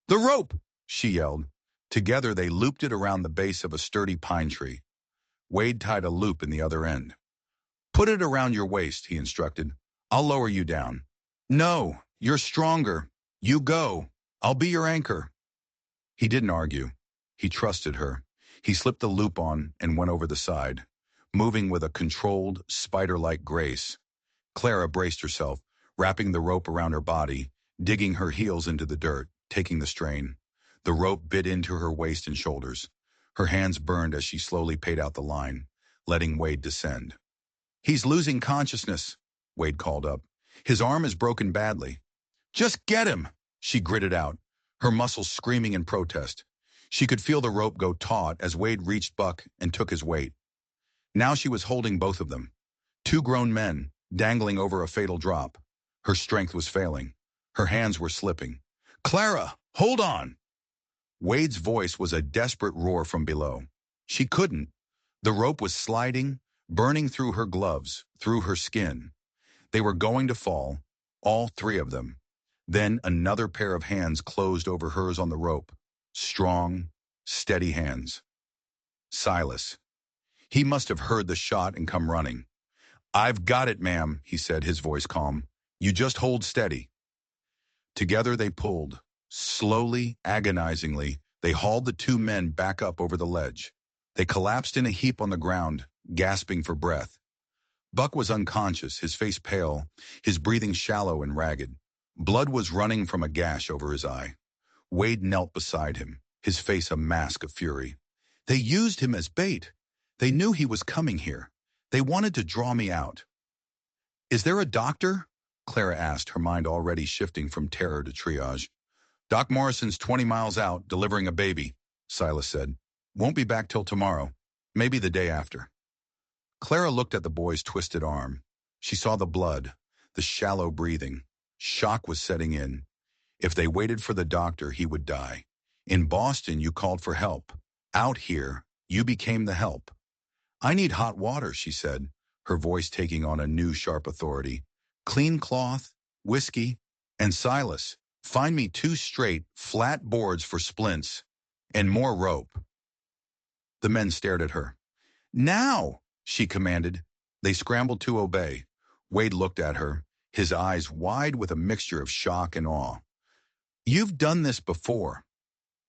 "The rope!" she yelled. Together they looped it around the base of a sturdy pine tree. Wade tied a loop in the other end. "Put it around your waist," he instructed. "I'll lower you down." "No, you're stronger. You go. I'll be your anchor." He didn't argue. He trusted her. He slipped the loop on and went over the side, moving with a controlled, spider-like grace. Clara braced herself, wrapping the rope around her body, digging her heels into the dirt, taking the strain. The rope bit into her waist and shoulders. Her hands burned as she slowly paid out the line, letting Wade descend. "He's losing consciousness," Wade called up. "His arm is broken badly." "Just get him," she gritted out, her muscles screaming in protest. She could feel the rope go taut as Wade reached Buck and took his weight. Now she was holding both of them. Two grown men, dangling over a fatal drop. Her strength was failing. Her hands were slipping. "Clara, hold on!" Wade's voice was a desperate roar from below. She couldn't. The rope was sliding, burning through her gloves, through her skin. They were going to fall, all three of them. Then another pair of hands closed over hers on the rope. Strong, steady hands. Silas. He must have heard the shot and come running. "I've got it, ma'am," he said, his voice calm. "You just hold steady." Together they pulled. Slowly, agonizingly, they hauled the two men back up over the ledge. They collapsed in a heap on the ground, gasping for breath. Buck was unconscious, his face pale, his breathing shallow and ragged. Blood was running from a gash over his eye. Wade knelt beside him, his face a mask of fury. "They used him as bait. They knew he was coming here. They wanted to draw me out." Is there a doctor? Clara asked, her mind already shifting from terror to triage. Doc Morrison's 20 miles out, delivering a baby, Silas said. Won't be back till tomorrow, maybe the day after. Clara looked at the boy's twisted arm. She saw the blood, the shallow breathing. Shock was setting in. If they waited for the doctor, he would die. In Boston, you called for help. Out here, you became the help. I need hot water, she said, her voice taking on a new sharp authority. Clean cloth, whiskey, and Silas, find me 2 straight, flat boards for splints, and more rope. The men stared at her. Now, she commanded. They scrambled to obey. Wade looked at her, his eyes wide with a mixture of shock and awe. You've done this before.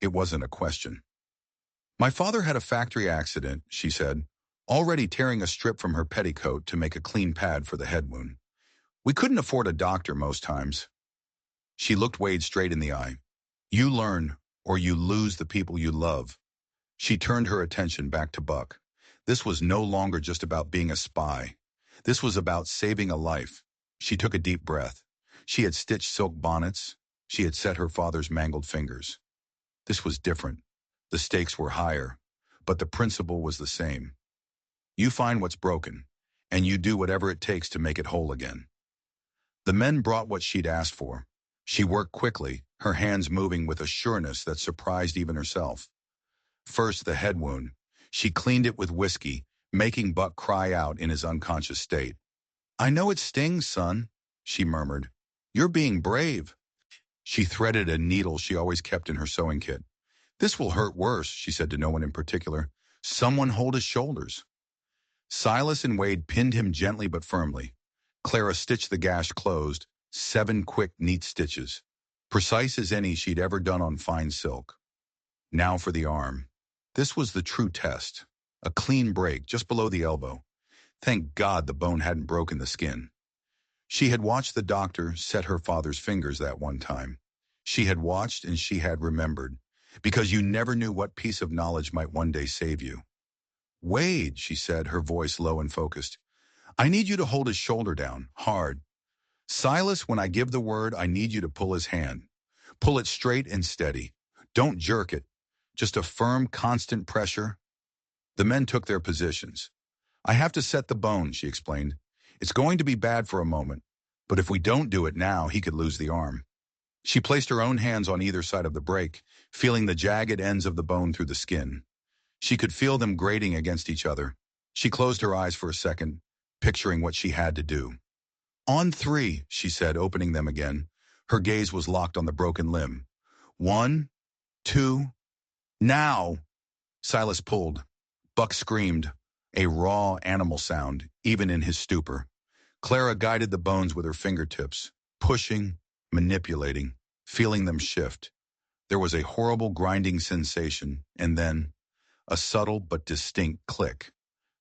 It wasn't a question. My father had a factory accident, she said, already tearing a strip from her petticoat to make a clean pad for the head wound. We couldn't afford a doctor most times. She looked Wade straight in the eye. You learn, or you lose the people you love. She turned her attention back to Buck. This was no longer just about being a spy. This was about saving a life. She took a deep breath. She had stitched silk bonnets. She had set her father's mangled fingers. This was different. The stakes were higher, but the principle was the same. You find what's broken, and you do whatever it takes to make it whole again. The men brought what she'd asked for. She worked quickly, her hands moving with a sureness that surprised even herself. First, the head wound. She cleaned it with whiskey, making Buck cry out in his unconscious state. I know it stings, son, she murmured. You're being brave. She threaded a needle she always kept in her sewing kit. This will hurt worse, she said to no one in particular. Someone hold his shoulders. Silas and Wade pinned him gently but firmly. Clara stitched the gash closed, 7 quick, neat stitches, precise as any she'd ever done on fine silk. Now for the arm. This was the true test. A clean break just below the elbow. Thank God the bone hadn't broken the skin. She had watched the doctor set her father's fingers that one time. She had watched and she had remembered, because you never knew what piece of knowledge might one day save you. Wade, she said, her voice low and focused. I need you to hold his shoulder down, hard. Silas, when I give the word, I need you to pull his hand. Pull it straight and steady. Don't jerk it. Just a firm, constant pressure. The men took their positions. I have to set the bone, she explained. It's going to be bad for a moment, but if we don't do it now, he could lose the arm. She placed her own hands on either side of the break, feeling the jagged ends of the bone through the skin. She could feel them grating against each other. She closed her eyes for a second, picturing what she had to do. On 3, she said, opening them again. Her gaze was locked on the broken limb. 1, 2, now! Silas pulled. Buck screamed, a raw animal sound, even in his stupor. Clara guided the bones with her fingertips, pushing, manipulating, feeling them shift. There was a horrible grinding sensation, and then a subtle but distinct click.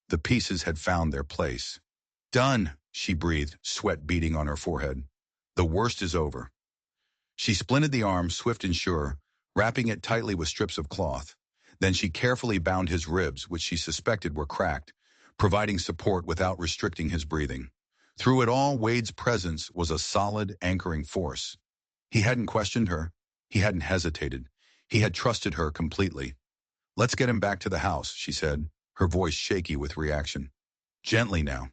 The pieces had found their place. Done, she breathed, sweat beading on her forehead. The worst is over. She splinted the arm, swift and sure, wrapping it tightly with strips of cloth. Then she carefully bound his ribs, which she suspected were cracked, providing support without restricting his breathing. Through it all, Wade's presence was a solid, anchoring force. He hadn't questioned her. He hadn't hesitated. He had trusted her completely. Let's get him back to the house, she said, her voice shaky with reaction. Gently now.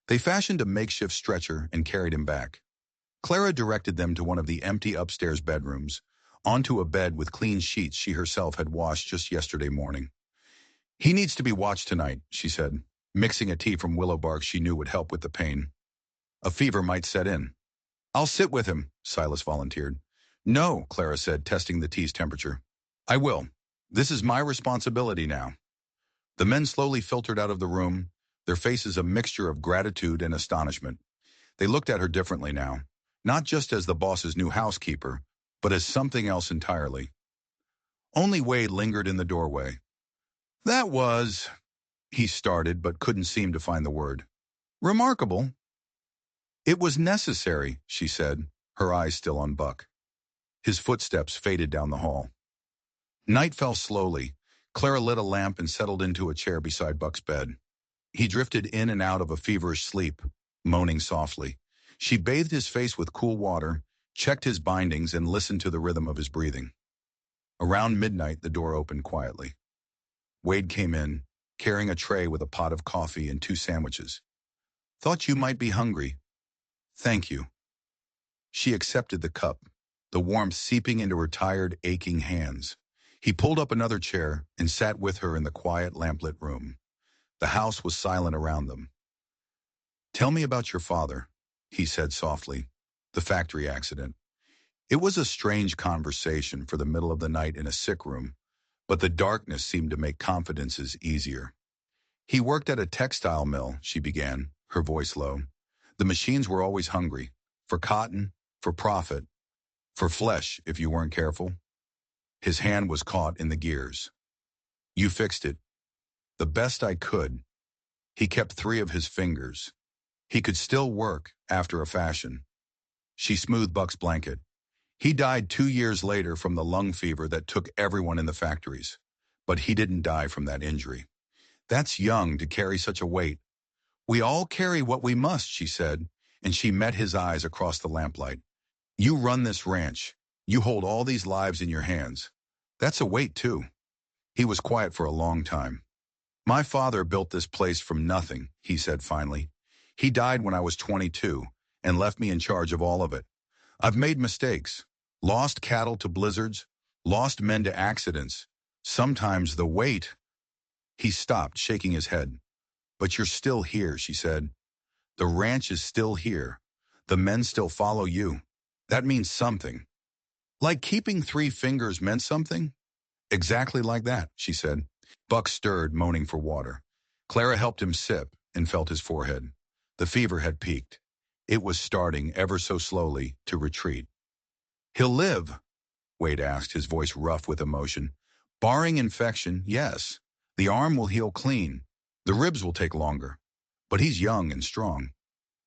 They fashioned a makeshift stretcher and carried him back. Clara directed them to one of the empty upstairs bedrooms, onto a bed with clean sheets she herself had washed just yesterday morning. He needs to be watched tonight, she said, mixing a tea from willow bark she knew would help with the pain. A fever might set in. I'll sit with him, Silas volunteered. No, Clara said, testing the tea's temperature. I will. This is my responsibility now. The men slowly filtered out of the room, their faces a mixture of gratitude and astonishment. They looked at her differently now, not just as the boss's new housekeeper, but as something else entirely. Only Wade lingered in the doorway. That was, he started, but couldn't seem to find the word. Remarkable. It was necessary, she said, her eyes still on Buck. His footsteps faded down the hall. Night fell slowly. Clara lit a lamp and settled into a chair beside Buck's bed. He drifted in and out of a feverish sleep, moaning softly. She bathed his face with cool water, checked his bindings, and listened to the rhythm of his breathing. Around midnight, the door opened quietly. Wade came in, carrying a tray with a pot of coffee and 2 sandwiches. Thought you might be hungry. Thank you. She accepted the cup, the warmth seeping into her tired, aching hands. He pulled up another chair and sat with her in the quiet, lamplit room. The house was silent around them. Tell me about your father, he said softly. The factory accident. It was a strange conversation for the middle of the night in a sick room, but the darkness seemed to make confidences easier. He worked at a textile mill, she began, her voice low. The machines were always hungry. For cotton, for profit, for flesh if you weren't careful. His hand was caught in the gears. You fixed it. The best I could. He kept 3 of his fingers. He could still work, after a fashion. She smoothed Buck's blanket. He died 2 years later from the lung fever that took everyone in the factories. But he didn't die from that injury. That's young to carry such a weight. We all carry what we must, she said, and she met his eyes across the lamplight. You run this ranch. You hold all these lives in your hands. That's a weight, too. He was quiet for a long time. My father built this place from nothing, he said finally. He died when I was 22 and left me in charge of all of it. I've made mistakes. Lost cattle to blizzards. Lost men to accidents. Sometimes the weight. He stopped, shaking his head. But you're still here, she said. The ranch is still here. The men still follow you. That means something. Like keeping 3 fingers meant something? Exactly like that, she said. Buck stirred, moaning for water. Clara helped him sip and felt his forehead. The fever had peaked. It was starting, ever so slowly, to retreat. He'll live? Wade asked, his voice rough with emotion. Barring infection, yes. The arm will heal clean. The ribs will take longer. But he's young and strong.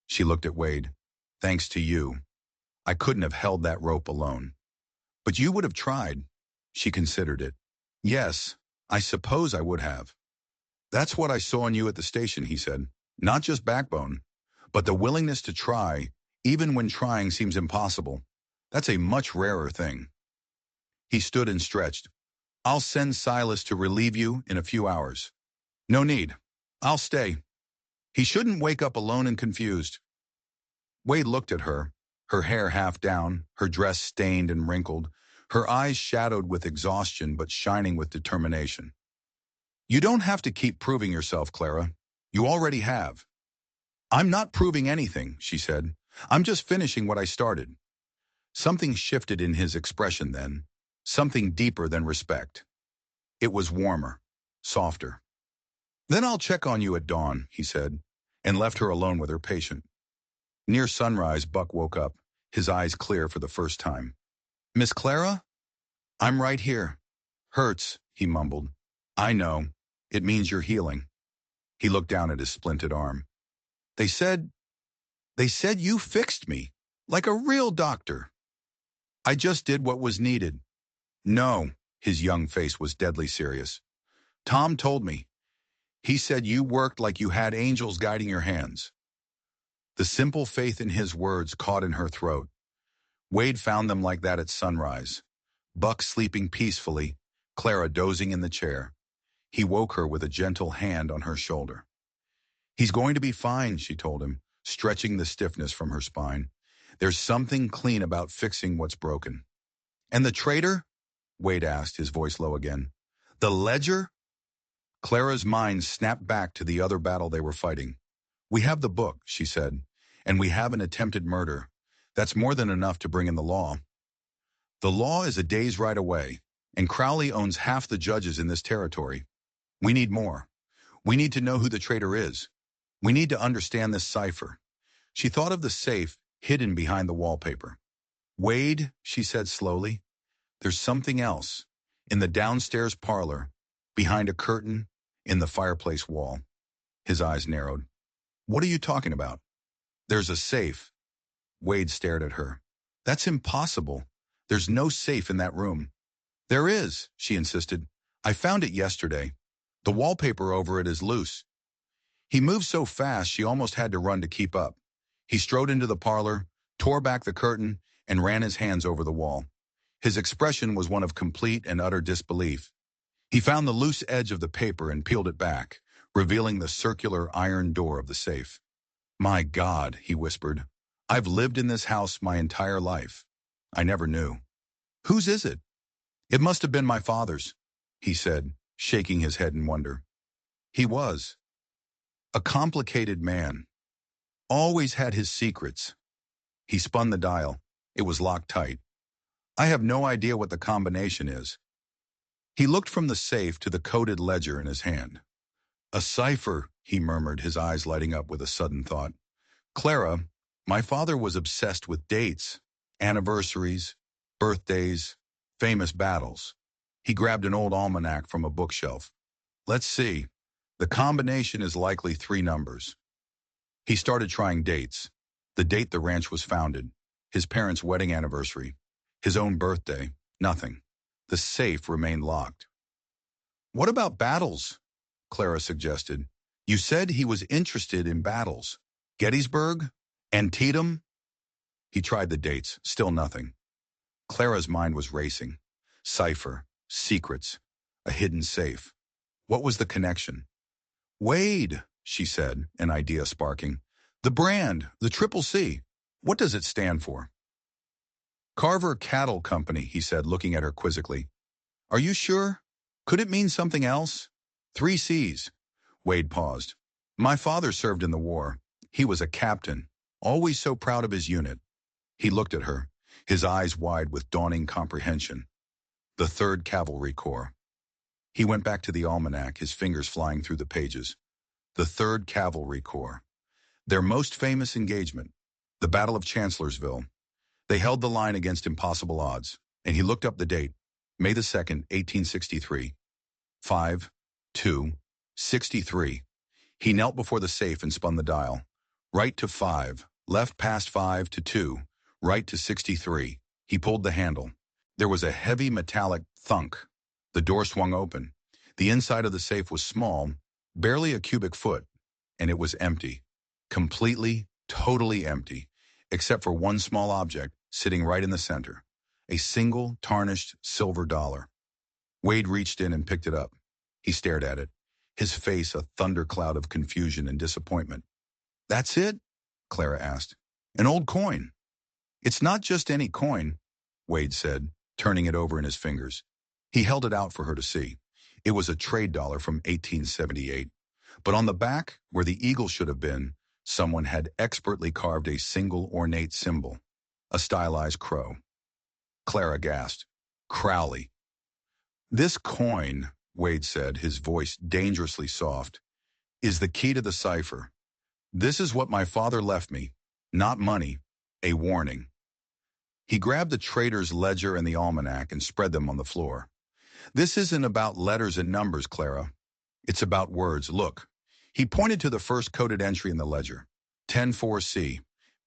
She looked at Wade. Thanks to you. I couldn't have held that rope alone. But you would have tried. She considered it. Yes, I suppose I would have. That's what I saw in you at the station, he said. Not just backbone, but the willingness to try, even when trying seems impossible. That's a much rarer thing. He stood and stretched. I'll send Silas to relieve you in a few hours. No need. I'll stay. He shouldn't wake up alone and confused. Wade looked at her hair half down, her dress stained and wrinkled, her eyes shadowed with exhaustion but shining with determination. You don't have to keep proving yourself, Clara. You already have. I'm not proving anything, she said. I'm just finishing what I started. Something shifted in his expression then, something deeper than respect. It was warmer, softer. Then I'll check on you at dawn, he said, and left her alone with her patient. Near sunrise, Buck woke up, his eyes clear for the first time. Miss Clara? I'm right here. Hurts, he mumbled. I know. It means you're healing. He looked down at his splinted arm. They said you fixed me, like a real doctor. I just did what was needed. No, his young face was deadly serious. Tom told me. He said you worked like you had angels guiding your hands. The simple faith in his words caught in her throat. Wade found them like that at sunrise. Buck sleeping peacefully, Clara dozing in the chair. He woke her with a gentle hand on her shoulder. He's going to be fine, she told him, stretching the stiffness from her spine. There's something clean about fixing what's broken. And the traitor? Wade asked, his voice low again. The ledger? Clara's mind snapped back to the other battle they were fighting. We have the book, she said, and we have an attempted murder. That's more than enough to bring in the law. The law is a day's ride away, and Crowley owns half the judges in this territory. We need more. We need to know who the traitor is. We need to understand this cipher. She thought of the safe hidden behind the wallpaper. Wade, she said slowly, there's something else. In the downstairs parlor, behind a curtain, in the fireplace wall. His eyes narrowed. What are you talking about? There's a safe. Wade stared at her. That's impossible. There's no safe in that room. There is, she insisted. I found it yesterday. The wallpaper over it is loose. He moved so fast she almost had to run to keep up. He strode into the parlor, tore back the curtain, and ran his hands over the wall. His expression was one of complete and utter disbelief. He found the loose edge of the paper and peeled it back, revealing the circular iron door of the safe. "My God," he whispered. "I've lived in this house my entire life. I never knew. Whose is it?" "It must have been my father's," he said, shaking his head in wonder. He was a complicated man. Always had his secrets. He spun the dial. It was locked tight. "I have no idea what the combination is." He looked from the safe to the coded ledger in his hand. "A cipher," he murmured, his eyes lighting up with a sudden thought. "Clara, my father was obsessed with dates, anniversaries, birthdays, famous battles." He grabbed an old almanac from a bookshelf. "Let's see. The combination is likely 3 numbers." He started trying dates. The date the ranch was founded, his parents' wedding anniversary, his own birthday, nothing. The safe remained locked. "What about battles?" Clara suggested. "You said he was interested in battles. Gettysburg? Antietam?" He tried the dates, still nothing. Clara's mind was racing. Cipher, secrets, a hidden safe. What was the connection? "Wade," she said, an idea sparking. "The brand, the Triple C. What does it stand for?" "Carver Cattle Company," he said, looking at her quizzically. "Are you sure? Could it mean something else?" "3 C's." Wade paused. "My father served in the war. He was a captain, always so proud of his unit." He looked at her, his eyes wide with dawning comprehension. "The 3rd Cavalry Corps." He went back to the almanac, his fingers flying through the pages. The 3rd Cavalry Corps. Their most famous engagement, the Battle of Chancellorsville. They held the line against impossible odds, and he looked up the date, May the 2nd, 1863. 5-2-63. He knelt before the safe and spun the dial. Right to 5, left past 5 to 2, right to 63. He pulled the handle. There was a heavy metallic thunk. The door swung open. The inside of the safe was small, barely a cubic foot, and it was empty. Completely, totally empty, except for one small object sitting right in the center. A single, tarnished silver dollar. Wade reached in and picked it up. He stared at it, his face a thundercloud of confusion and disappointment. "That's it?" Clara asked. "An old coin." "It's not just any coin," Wade said, turning it over in his fingers. He held it out for her to see. It was a trade dollar from 1878. But on the back, where the eagle should have been, someone had expertly carved a single ornate symbol, a stylized crow. Clara gasped. "Crowley." "This coin," Wade said, his voice dangerously soft, "is the key to the cipher. This is what my father left me. Not money, a warning." He grabbed the trader's ledger and the almanac and spread them on the floor. "This isn't about letters and numbers, Clara. It's about words. Look." He pointed to the first coded entry in the ledger. 104C.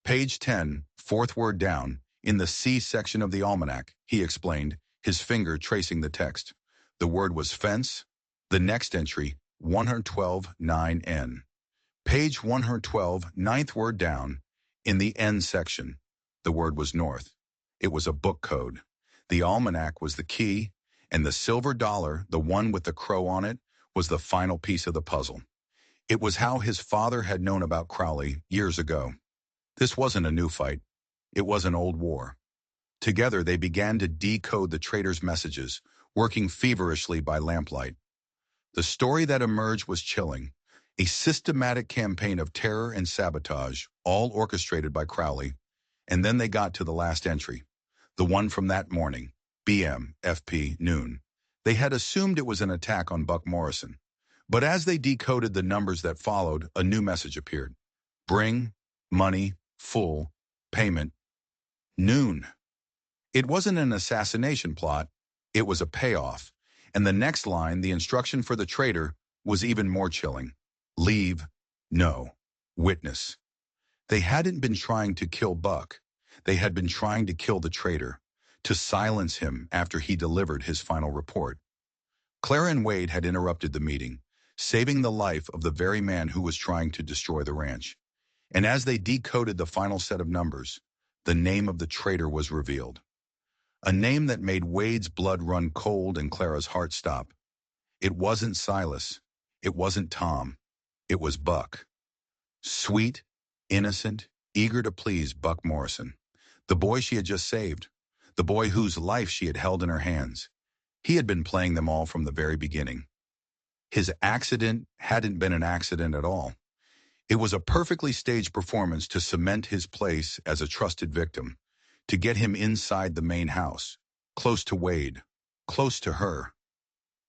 Page 10, 4th word down, in the C section of the almanac, he explained, his finger tracing the text. The word was fence. The next entry, 112-9N. Page 112, 9th word down, in the N section. The word was north. It was a book code. The almanac was the key, and the silver dollar, the one with the crow on it, was the final piece of the puzzle. It was how his father had known about Crowley years ago. This wasn't a new fight. It was an old war. Together they began to decode the traitor's messages, working feverishly by lamplight. The story that emerged was chilling. A systematic campaign of terror and sabotage, all orchestrated by Crowley. And then they got to the last entry, the one from that morning, BM, FP, noon. They had assumed it was an attack on Buck Morrison. But as they decoded the numbers that followed, a new message appeared. Bring, money, full, payment, noon. It wasn't an assassination plot, it was a payoff. And the next line, the instruction for the traitor, was even more chilling. Leave, no, witness. They hadn't been trying to kill Buck. They had been trying to kill the traitor, to silence him after he delivered his final report. Clara and Wade had interrupted the meeting, saving the life of the very man who was trying to destroy the ranch. And as they decoded the final set of numbers, the name of the traitor was revealed. A name that made Wade's blood run cold and Clara's heart stop. It wasn't Silas. It wasn't Tom. It was Buck. Sweet, innocent, eager to please Buck Morrison. The boy she had just saved. The boy whose life she had held in her hands. He had been playing them all from the very beginning. His accident hadn't been an accident at all. It was a perfectly staged performance to cement his place as a trusted victim, to get him inside the main house, close to Wade, close to her.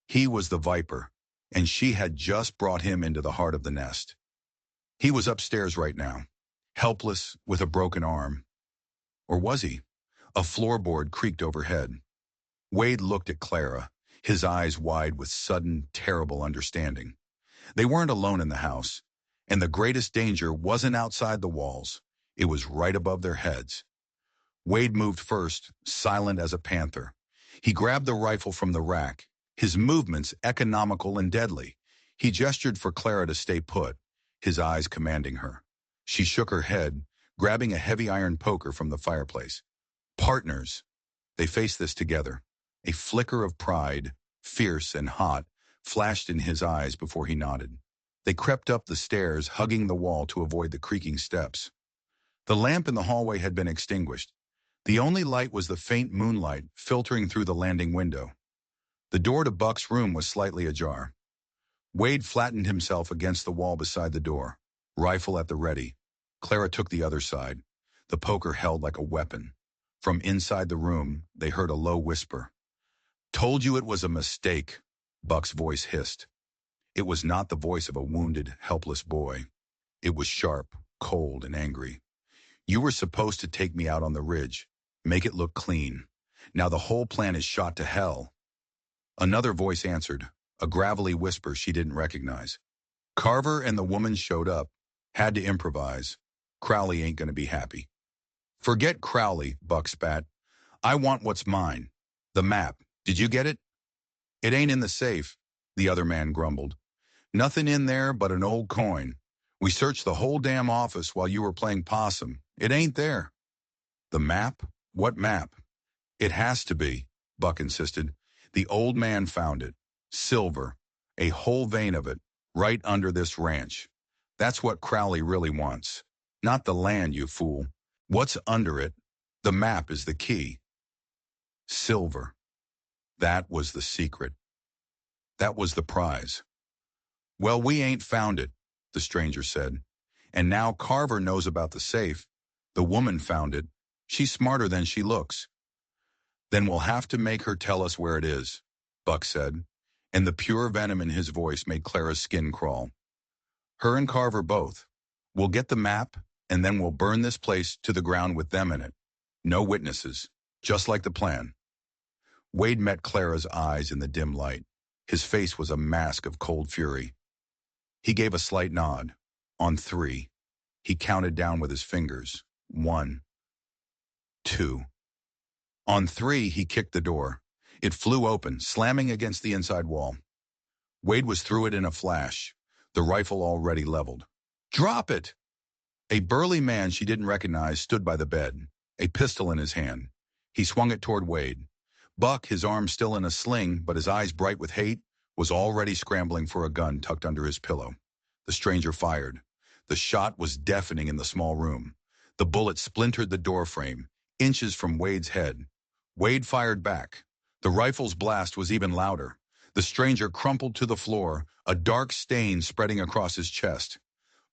He was the viper, and she had just brought him into the heart of the nest. He was upstairs right now, helpless with a broken arm. Or was he? A floorboard creaked overhead. Wade looked at Clara, his eyes wide with sudden, terrible understanding. They weren't alone in the house, and the greatest danger wasn't outside the walls. It was right above their heads. Wade moved first, silent as a panther. He grabbed the rifle from the rack, his movements economical and deadly. He gestured for Clara to stay put, his eyes commanding her. She shook her head, grabbing a heavy iron poker from the fireplace. Partners. They faced this together. A flicker of pride, fierce and hot, flashed in his eyes before he nodded. They crept up the stairs, hugging the wall to avoid the creaking steps. The lamp in the hallway had been extinguished. The only light was the faint moonlight filtering through the landing window. The door to Buck's room was slightly ajar. Wade flattened himself against the wall beside the door, rifle at the ready. Clara took the other side, the poker held like a weapon. From inside the room, they heard a low whisper. "Told you it was a mistake," Buck's voice hissed. It was not the voice of a wounded, helpless boy. It was sharp, cold, and angry. "You were supposed to take me out on the ridge, make it look clean. Now the whole plan is shot to hell." Another voice answered, a gravelly whisper she didn't recognize. Carver and the woman showed up, had to improvise. Crowley ain't gonna be happy. "Forget Crowley," Buck spat. "I want what's mine. The map. Did you get it?" "It ain't in the safe," the other man grumbled. "Nothing in there but an old coin. We searched the whole damn office while you were playing possum. It ain't there." "The map? What map?" "It has to be," Buck insisted. "The old man found it. Silver. A whole vein of it, right under this ranch. That's what Crowley really wants. Not the land, you fool. What's under it? The map is the key." Silver. That was the secret. That was the prize. "Well, we ain't found it," the stranger said. "And now Carver knows about the safe. The woman found it. She's smarter than she looks." "Then we'll have to make her tell us where it is," Buck said, and the pure venom in his voice made Clara's skin crawl. "Her and Carver both. We'll get the map, and then we'll burn this place to the ground with them in it. No witnesses, just like the plan." Wade met Clara's eyes in the dim light. His face was a mask of cold fury. He gave a slight nod. On 3. He counted down with his fingers. 1, 2. On 3, he kicked the door. It flew open, slamming against the inside wall. Wade was through it in a flash, the rifle already leveled. "Drop it!" A burly man she didn't recognize stood by the bed, a pistol in his hand. He swung it toward Wade. Buck, his arm still in a sling but his eyes bright with hate, was already scrambling for a gun tucked under his pillow. The stranger fired. The shot was deafening in the small room. The bullet splintered the doorframe, inches from Wade's head. Wade fired back. The rifle's blast was even louder. The stranger crumpled to the floor, a dark stain spreading across his chest.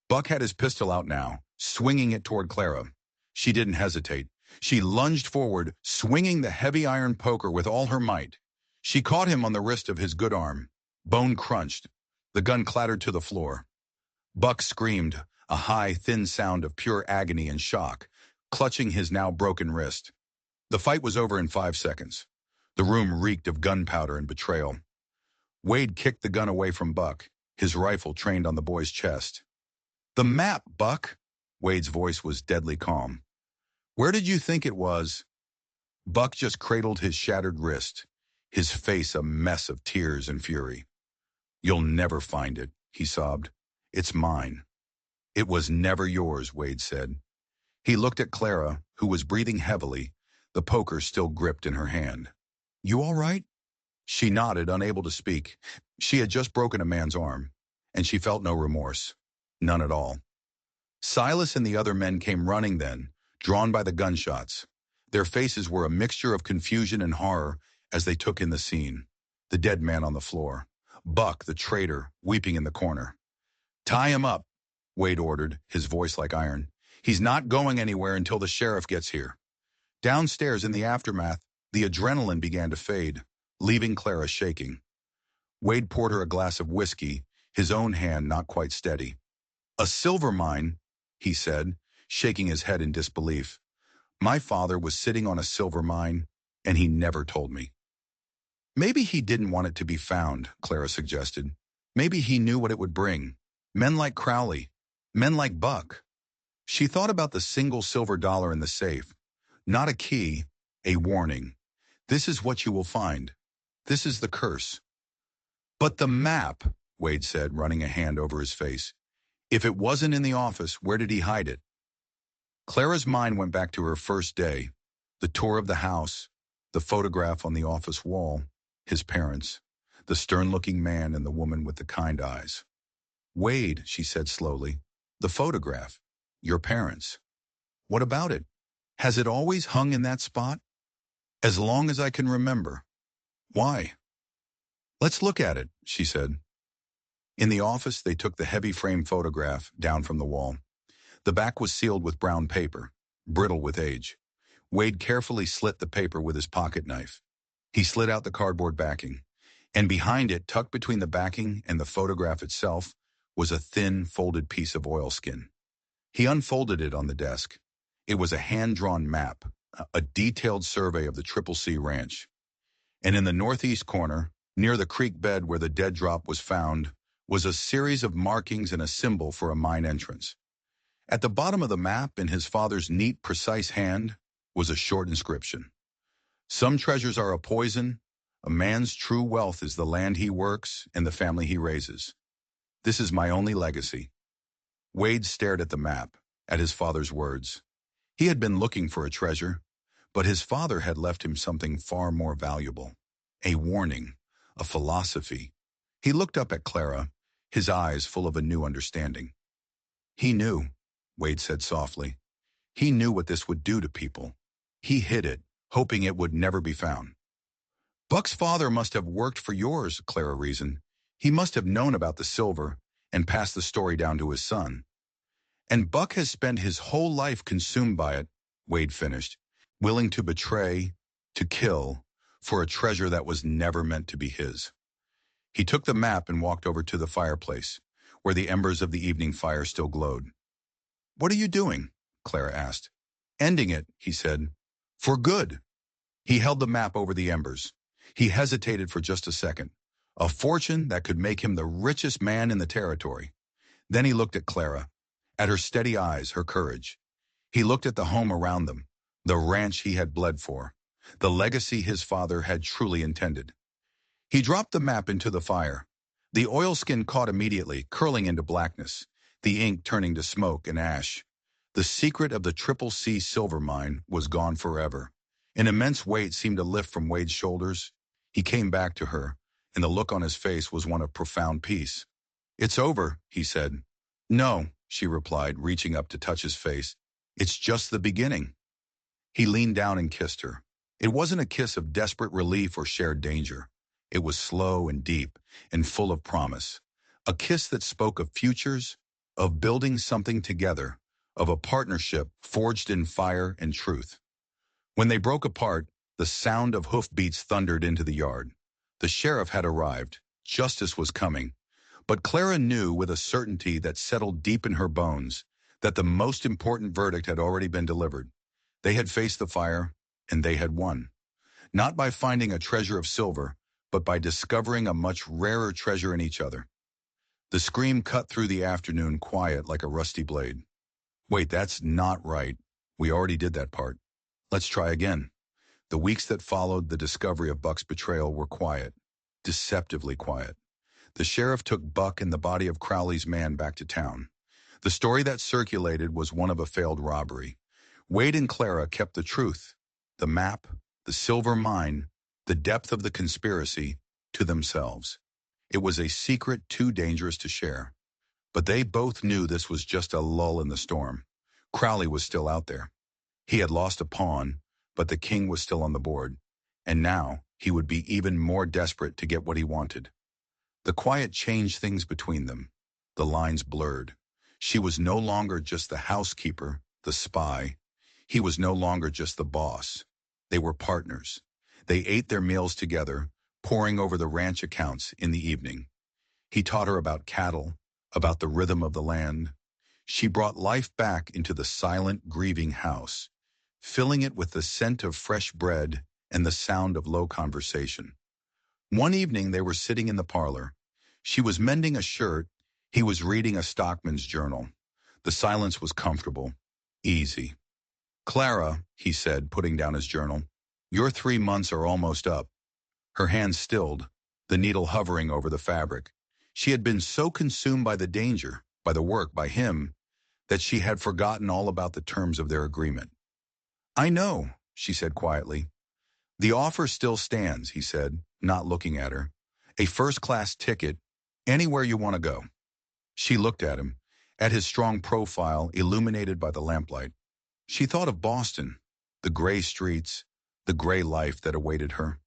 Buck had his pistol out now, swinging it toward Clara. She didn't hesitate. She lunged forward, swinging the heavy iron poker with all her might. She caught him on the wrist of his good arm. Bone crunched. The gun clattered to the floor. Buck screamed, a high, thin sound of pure agony and shock, clutching his now broken wrist. The fight was over in 5 seconds. The room reeked of gunpowder and betrayal. Wade kicked the gun away from Buck, his rifle trained on the boy's chest. "The map, Buck!" Wade's voice was deadly calm. "Where did you think it was?" Buck just cradled his shattered wrist, his face a mess of tears and fury. "You'll never find it," he sobbed. "It's mine." "It was never yours," Wade said. He looked at Clara, who was breathing heavily, the poker still gripped in her hand. "You all right?" She nodded, unable to speak. She had just broken a man's arm, and she felt no remorse. None at all. Silas and the other men came running then, drawn by the gunshots. Their faces were a mixture of confusion and horror as they took in the scene. The dead man on the floor. Buck, the traitor, weeping in the corner. "Tie him up," Wade ordered, his voice like iron. "He's not going anywhere until the sheriff gets here." Downstairs in the aftermath, the adrenaline began to fade, leaving Clara shaking. Wade poured her a glass of whiskey, his own hand not quite steady. "A silver mine," he said, shaking his head in disbelief. "My father was sitting on a silver mine, and he never told me." "Maybe he didn't want it to be found," Clara suggested. "Maybe he knew what it would bring. Men like Crowley. Men like Buck." She thought about the single silver dollar in the safe. Not a key, a warning. "This is what you will find. This is the curse." "But the map," Wade said, running a hand over his face. "If it wasn't in the office, where did he hide it?" Clara's mind went back to her first day, the tour of the house, the photograph on the office wall, his parents, the stern-looking man and the woman with the kind eyes. "Wade," she said slowly, "the photograph. Your parents. What about it? Has it always hung in that spot?" "As long as I can remember." "Why?" "Let's look at it," she said. In the office, they took the heavy frame photograph down from the wall. The back was sealed with brown paper, brittle with age. Wade carefully slit the paper with his pocket knife. He slid out the cardboard backing, and behind it, tucked between the backing and the photograph itself, was a thin, folded piece of oilskin. He unfolded it on the desk. It was a hand-drawn map, a detailed survey of the Triple C Ranch. And in the northeast corner, near the creek bed where the dead drop was found, was a series of markings and a symbol for a mine entrance. At the bottom of the map, in his father's neat, precise hand, was a short inscription. "Some treasures are a poison. A man's true wealth is the land he works and the family he raises. This is my only legacy." Wade stared at the map, at his father's words. He had been looking for a treasure, but his father had left him something far more valuable. A warning, a philosophy. He looked up at Clara, his eyes full of a new understanding. "He knew," Wade said softly. "He knew what this would do to people. He hid it, hoping it would never be found." "Buck's father must have worked for yours," Clara reasoned. "He must have known about the silver and passed the story down to his son." "And Buck has spent his whole life consumed by it," Wade finished, "willing to betray, to kill, for a treasure that was never meant to be his." He took the map and walked over to the fireplace, where the embers of the evening fire still glowed. "What are you doing?" Clara asked. "Ending it," he said. "For good." He held the map over the embers. He hesitated for just a second. A fortune that could make him the richest man in the territory. Then he looked at Clara, at her steady eyes, her courage. He looked at the home around them, the ranch he had bled for, the legacy his father had truly intended. He dropped the map into the fire. The oilskin caught immediately, curling into blackness, the ink turning to smoke and ash. The secret of the Triple C silver mine was gone forever. An immense weight seemed to lift from Wade's shoulders. He came back to her, and the look on his face was one of profound peace. "It's over," he said. "No," she replied, reaching up to touch his face. "It's just the beginning." He leaned down and kissed her. It wasn't a kiss of desperate relief or shared danger. It was slow and deep and full of promise. A kiss that spoke of futures, of building something together, of a partnership forged in fire and truth. When they broke apart, the sound of hoofbeats thundered into the yard. The sheriff had arrived. Justice was coming. But Clara knew with a certainty that settled deep in her bones that the most important verdict had already been delivered. They had faced the fire, and they had won. Not by finding a treasure of silver, but by discovering a much rarer treasure in each other. The scream cut through the afternoon quiet like a rusty blade. "Wait, that's not right. We already did that part. Let's try again." The weeks that followed the discovery of Buck's betrayal were quiet, deceptively quiet. The sheriff took Buck and the body of Crowley's man back to town. The story that circulated was one of a failed robbery. Wade and Clara kept the truth, the map, the silver mine, the depth of the conspiracy, to themselves. It was a secret too dangerous to share. But they both knew this was just a lull in the storm. Crowley was still out there. He had lost a pawn, but the king was still on the board. And now he would be even more desperate to get what he wanted. The quiet changed things between them. The lines blurred. She was no longer just the housekeeper, the spy. He was no longer just the boss. They were partners. They ate their meals together, poring over the ranch accounts in the evening. He taught her about cattle, about the rhythm of the land. She brought life back into the silent, grieving house, filling it with the scent of fresh bread and the sound of low conversation. One evening they were sitting in the parlor. She was mending a shirt. He was reading a stockman's journal. The silence was comfortable, easy. "Clara," he said, putting down his journal, "your 3 months are almost up." Her hands stilled, the needle hovering over the fabric. She had been so consumed by the danger, by the work, by him, that she had forgotten all about the terms of their agreement. "I know," she said quietly. "The offer still stands," he said, not looking at her. "A first-class ticket, anywhere you want to go." She looked at him, at his strong profile illuminated by the lamplight. She thought of Boston, the gray streets, the gray life that awaited her.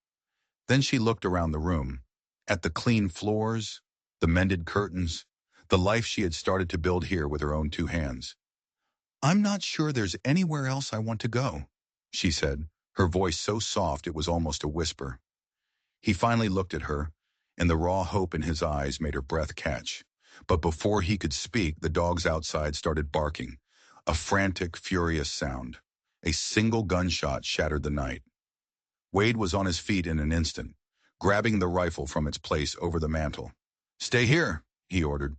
Then she looked around the room, at the clean floors, the mended curtains, the life she had started to build here with her own 2 hands. "I'm not sure there's anywhere else I want to go," she said, her voice so soft it was almost a whisper. He finally looked at her, and the raw hope in his eyes made her breath catch. But before he could speak, the dogs outside started barking, a frantic, furious sound. A single gunshot shattered the night. Wade was on his feet in an instant, grabbing the rifle from its place over the mantel. "Stay here," he ordered.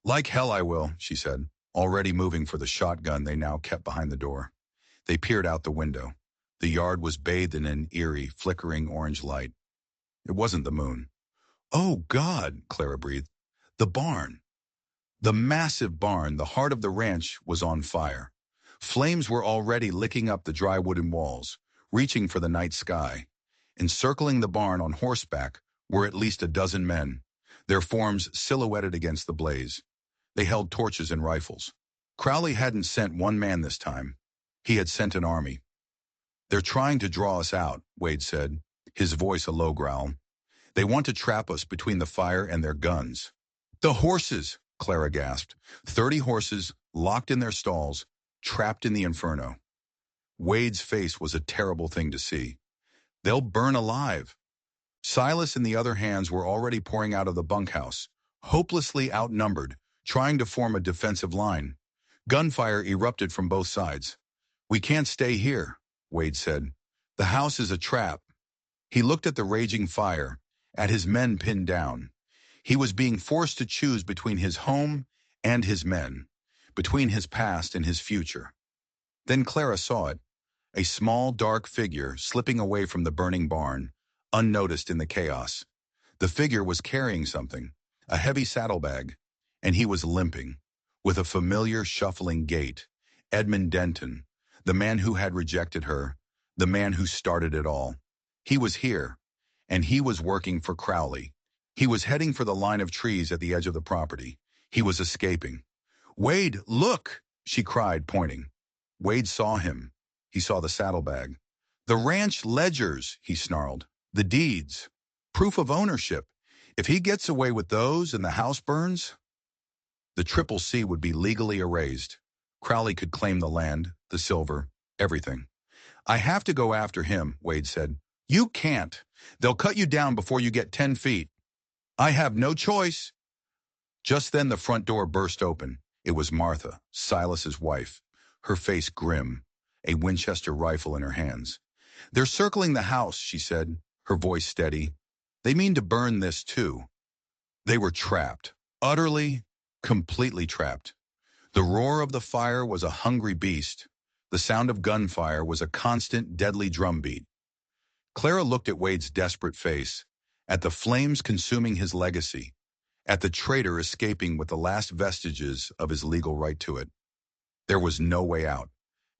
"Like hell I will," she said, already moving for the shotgun they now kept behind the door. They peered out the window. The yard was bathed in an eerie, flickering orange light. It wasn't the moon. "Oh, God," Clara breathed. "The barn." The massive barn, the heart of the ranch, was on fire. Flames were already licking up the dry wooden walls, reaching for the night sky. Encircling the barn on horseback were at least a dozen men, their forms silhouetted against the blaze. They held torches and rifles. Crowley hadn't sent one man this time. He had sent an army. "They're trying to draw us out," Wade said, his voice a low growl. "They want to trap us between the fire and their guns." "The horses!" Clara gasped. 30 horses, locked in their stalls, trapped in the inferno. Wade's face was a terrible thing to see. "They'll burn alive." Silas and the other hands were already pouring out of the bunkhouse, hopelessly outnumbered, trying to form a defensive line. Gunfire erupted from both sides. "We can't stay here," Wade said. "The house is a trap." He looked at the raging fire, at his men pinned down. He was being forced to choose between his home and his men, between his past and his future. Then Clara saw it, a small, dark figure slipping away from the burning barn, unnoticed in the chaos. The figure was carrying something, a heavy saddlebag, and he was limping, with a familiar shuffling gait. Edmund Denton, the man who had rejected her, the man who started it all. He was here, and he was working for Crowley. He was heading for the line of trees at the edge of the property. He was escaping. "Wade, look!" she cried, pointing. Wade saw him. He saw the saddlebag. "The ranch ledgers," he snarled. "The deeds. Proof of ownership. If he gets away with those and the house burns, the Triple C would be legally erased. Crowley could claim the land, the silver, everything." "I have to go after him," Wade said. "You can't. They'll cut you down before you get 10 feet. "I have no choice." Just then the front door burst open. It was Martha, Silas's wife, her face grim, a Winchester rifle in her hands. "They're circling the house," she said, her voice steady. "They mean to burn this too." They were trapped, utterly, completely trapped. The roar of the fire was a hungry beast. The sound of gunfire was a constant, deadly drumbeat. Clara looked at Wade's desperate face, at the flames consuming his legacy, at the traitor escaping with the last vestiges of his legal right to it. There was no way out.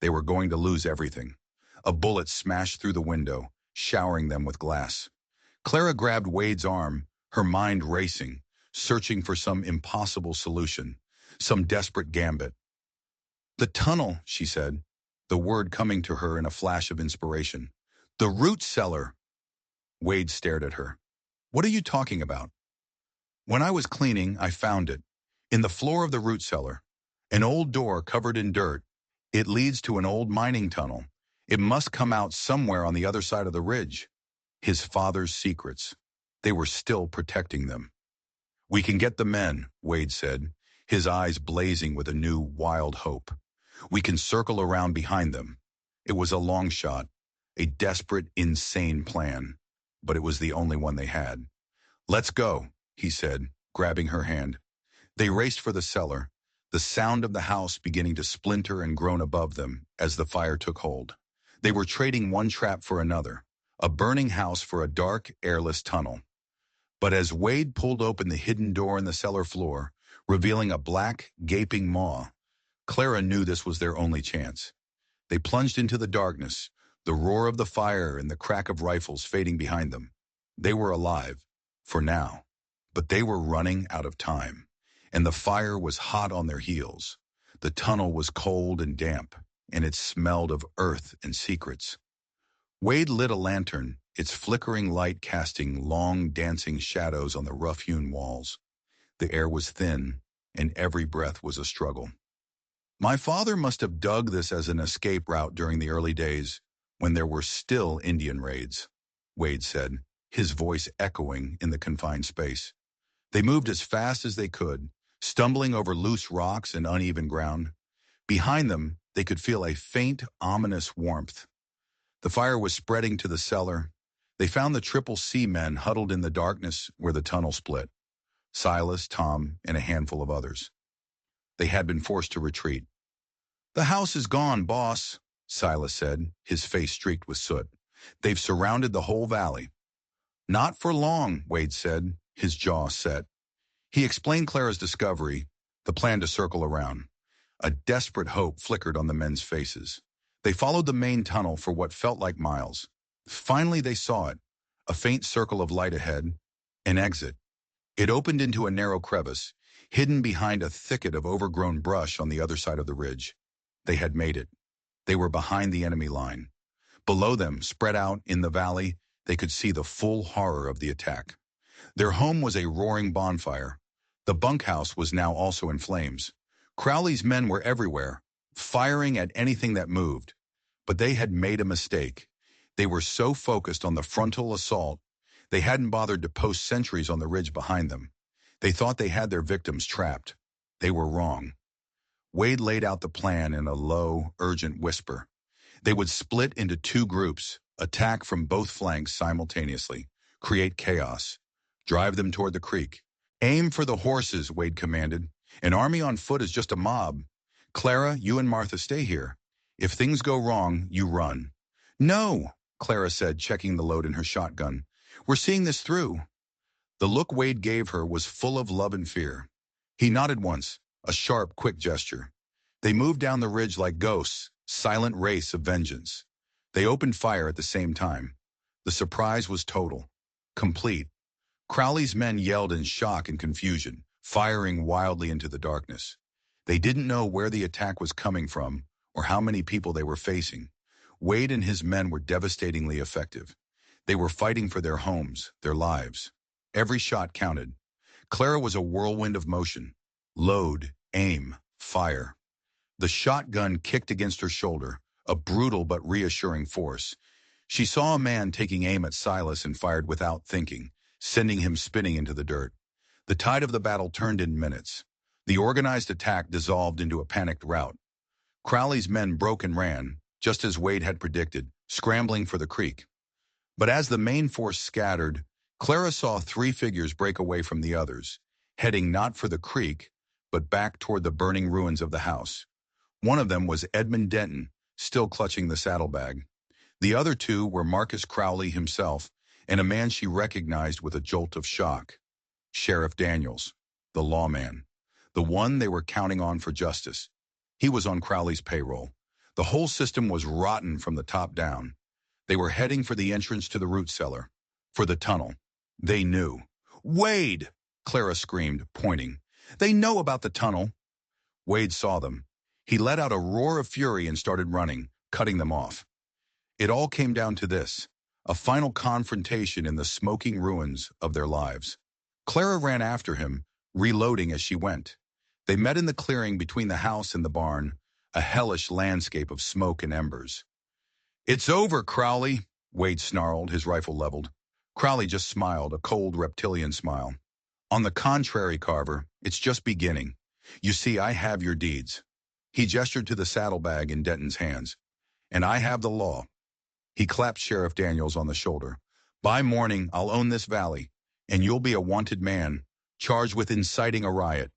They were going to lose everything. A bullet smashed through the window, showering them with glass. Clara grabbed Wade's arm, her mind racing, searching for some impossible solution, some desperate gambit. "The tunnel," she said, the word coming to her in a flash of inspiration. "The root cellar." Wade stared at her. "What are you talking about?" "When I was cleaning, I found it. In the floor of the root cellar. An old door covered in dirt. It leads to an old mining tunnel. It must come out somewhere on the other side of the ridge." His father's secrets. They were still protecting them. "We can get the men," Wade said, his eyes blazing with a new, wild hope. "We can circle around behind them." It was a long shot, a desperate, insane plan, but it was the only one they had. "Let's go," he said, grabbing her hand. They raced for the cellar, the sound of the house beginning to splinter and groan above them as the fire took hold. They were trading one trap for another, a burning house for a dark, airless tunnel. But as Wade pulled open the hidden door in the cellar floor, revealing a black, gaping maw, Clara knew this was their only chance. They plunged into the darkness, the roar of the fire and the crack of rifles fading behind them. They were alive, for now, but they were running out of time, and the fire was hot on their heels. The tunnel was cold and damp, and it smelled of earth and secrets. Wade lit a lantern, its flickering light casting long, dancing shadows on the rough-hewn walls. The air was thin, and every breath was a struggle. "My father must have dug this as an escape route during the early days, when there were still Indian raids," Wade said, his voice echoing in the confined space. They moved as fast as they could, stumbling over loose rocks and uneven ground. Behind them, they could feel a faint, ominous warmth. The fire was spreading to the cellar. They found the Triple C men huddled in the darkness where the tunnel split. Silas, Tom, and a handful of others. They had been forced to retreat. "The house is gone, boss," Silas said, his face streaked with soot. "They've surrounded the whole valley." "Not for long," Wade said, his jaw set. He explained Clara's discovery, the plan to circle around. A desperate hope flickered on the men's faces. They followed the main tunnel for what felt like miles. Finally they saw it, a faint circle of light ahead, an exit. It opened into a narrow crevice, hidden behind a thicket of overgrown brush on the other side of the ridge. They had made it. They were behind the enemy line. Below them, spread out in the valley, they could see the full horror of the attack. Their home was a roaring bonfire. The bunkhouse was now also in flames. Crowley's men were everywhere, firing at anything that moved. But they had made a mistake. They were so focused on the frontal assault, they hadn't bothered to post sentries on the ridge behind them. They thought they had their victims trapped. They were wrong. Wade laid out the plan in a low, urgent whisper. They would split into two groups, attack from both flanks simultaneously, create chaos, drive them toward the creek. "Aim for the horses," Wade commanded. "An army on foot is just a mob. Clara, you and Martha stay here. If things go wrong, you run." "No," Clara said, checking the load in her shotgun. "We're seeing this through." The look Wade gave her was full of love and fear. He nodded once, a sharp, quick gesture. They moved down the ridge like ghosts, silent race of vengeance. They opened fire at the same time. The surprise was total, complete. Crowley's men yelled in shock and confusion, firing wildly into the darkness. They didn't know where the attack was coming from or how many people they were facing. Wade and his men were devastatingly effective. They were fighting for their homes, their lives. Every shot counted. Clara was a whirlwind of motion. Load, aim, fire. The shotgun kicked against her shoulder, a brutal but reassuring force. She saw a man taking aim at Silas and fired without thinking, sending him spinning into the dirt. The tide of the battle turned in minutes. The organized attack dissolved into a panicked rout. Crowley's men broke and ran, just as Wade had predicted, scrambling for the creek. But as the main force scattered, Clara saw three figures break away from the others, heading not for the creek, but back toward the burning ruins of the house. One of them was Edmund Denton, still clutching the saddlebag. The other two were Marcus Crowley himself and a man she recognized with a jolt of shock. Sheriff Daniels, the lawman, the one they were counting on for justice. He was on Crowley's payroll. The whole system was rotten from the top down. They were heading for the entrance to the root cellar, for the tunnel. They knew. Wade! Clara screamed, pointing. They know about the tunnel. Wade saw them. He let out a roar of fury and started running, cutting them off. It all came down to this, a final confrontation in the smoking ruins of their lives. Clara ran after him, reloading as she went. They met in the clearing between the house and the barn, a hellish landscape of smoke and embers. It's over, Crowley, Wade snarled, his rifle leveled. Crowley just smiled, a cold reptilian smile. On the contrary, Carver, it's just beginning. You see, I have your deeds. He gestured to the saddlebag in Denton's hands. And I have the law. He clapped Sheriff Daniels on the shoulder. By morning, I'll own this valley, and you'll be a wanted man, charged with inciting a riot.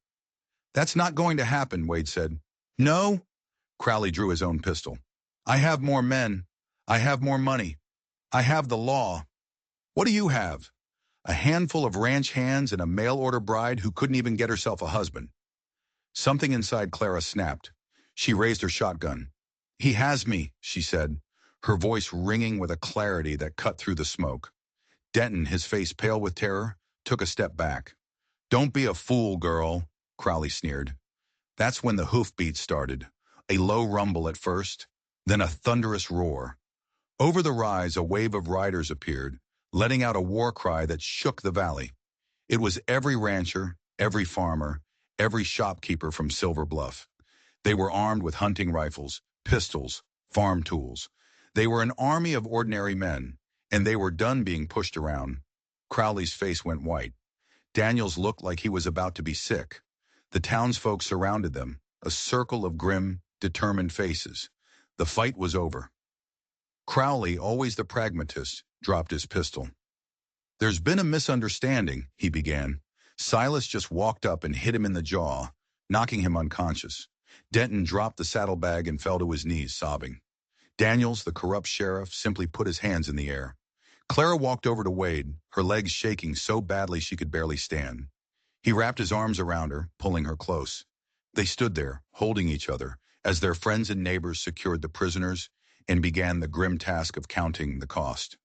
That's not going to happen, Wade said. No? Crowley drew his own pistol. I have more men. I have more money. I have the law. What do you have? A handful of ranch hands and a mail-order bride who couldn't even get herself a husband. Something inside Clara snapped. She raised her shotgun. He has me, she said, her voice ringing with a clarity that cut through the smoke. Denton, his face pale with terror, took a step back. Don't be a fool, girl, Crowley sneered. That's when the hoofbeats started, a low rumble at first, then a thunderous roar. Over the rise, a wave of riders appeared, letting out a war cry that shook the valley. It was every rancher, every farmer, every shopkeeper from Silver Bluff. They were armed with hunting rifles, pistols, farm tools. They were an army of ordinary men, and they were done being pushed around. Crowley's face went white. Daniels looked like he was about to be sick. The townsfolk surrounded them, a circle of grim, determined faces. The fight was over. Crowley, always the pragmatist, dropped his pistol. There's been a misunderstanding, he began. Silas just walked up and hit him in the jaw, knocking him unconscious. Denton dropped the saddlebag and fell to his knees, sobbing. Daniels, the corrupt sheriff, simply put his hands in the air. Clara walked over to Wade, her legs shaking so badly she could barely stand. He wrapped his arms around her, pulling her close. They stood there, holding each other, as their friends and neighbors secured the prisoners and began the grim task of counting the cost.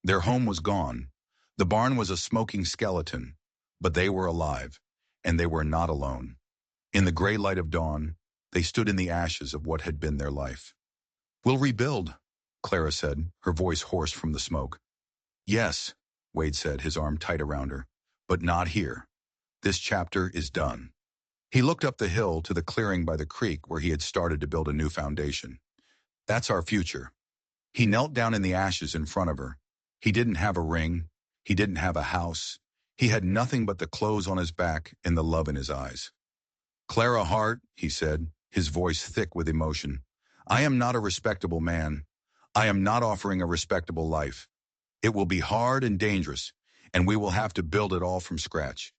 Their home was gone. The barn was a smoking skeleton, but they were alive, and they were not alone. In the gray light of dawn, they stood in the ashes of what had been their life. We'll rebuild, Clara said, her voice hoarse from the smoke. Yes, Wade said, his arm tight around her, but not here. This chapter is done. He looked up the hill to the clearing by the creek where he had started to build a new foundation. That's our future. He knelt down in the ashes in front of her. He didn't have a ring. He didn't have a house. He had nothing but the clothes on his back and the love in his eyes. Clara Hart, he said, his voice thick with emotion, I am not a respectable man. I am not offering a respectable life. It will be hard and dangerous, and we will have to build it all from scratch.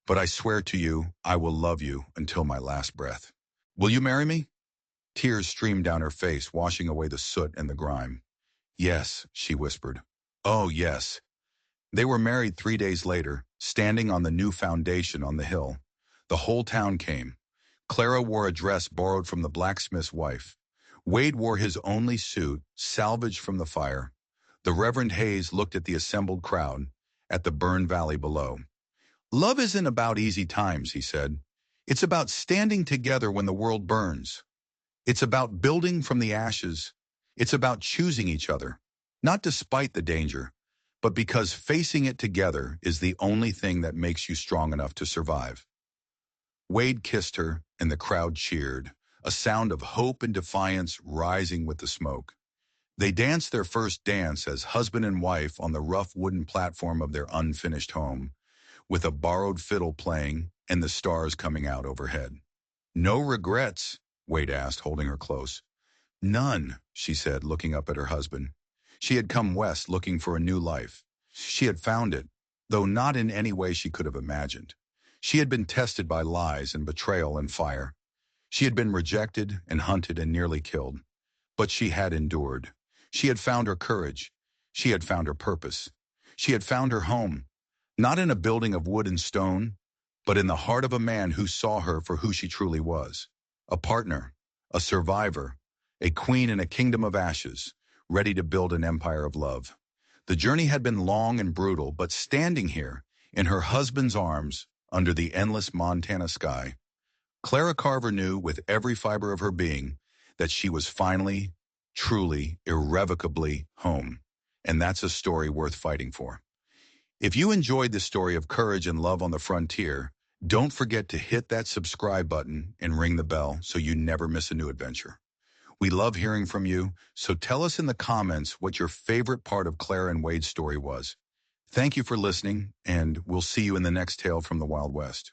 But I swear to you, I will love you until my last breath. Will you marry me? Tears streamed down her face, washing away the soot and the grime. Yes, she whispered. Oh, yes. They were married 3 days later, standing on the new foundation on the hill. The whole town came. Clara wore a dress borrowed from the blacksmith's wife. Wade wore his only suit, salvaged from the fire. The Reverend Hayes looked at the assembled crowd, at the burned valley below. Love isn't about easy times, he said. It's about standing together when the world burns. It's about building from the ashes. It's about choosing each other, not despite the danger, but because facing it together is the only thing that makes you strong enough to survive. Wade kissed her, and the crowd cheered, a sound of hope and defiance rising with the smoke. They danced their first dance as husband and wife on the rough wooden platform of their unfinished home, with a borrowed fiddle playing and the stars coming out overhead. No regrets? Wade asked, holding her close. None, she said, looking up at her husband. She had come west looking for a new life. She had found it, though not in any way she could have imagined. She had been tested by lies and betrayal and fire. She had been rejected and hunted and nearly killed. But she had endured. She had found her courage. She had found her purpose. She had found her home. Not in a building of wood and stone, but in the heart of a man who saw her for who she truly was. A partner, a survivor, a queen in a kingdom of ashes, ready to build an empire of love. The journey had been long and brutal, but standing here, in her husband's arms, under the endless Montana sky, Clara Carver knew with every fiber of her being that she was finally, truly, irrevocably home. And that's a story worth fighting for. If you enjoyed this story of courage and love on the frontier, don't forget to hit that subscribe button and ring the bell so you never miss a new adventure. We love hearing from you, so tell us in the comments what your favorite part of Clara and Wade's story was. Thank you for listening, and we'll see you in the next tale from the Wild West.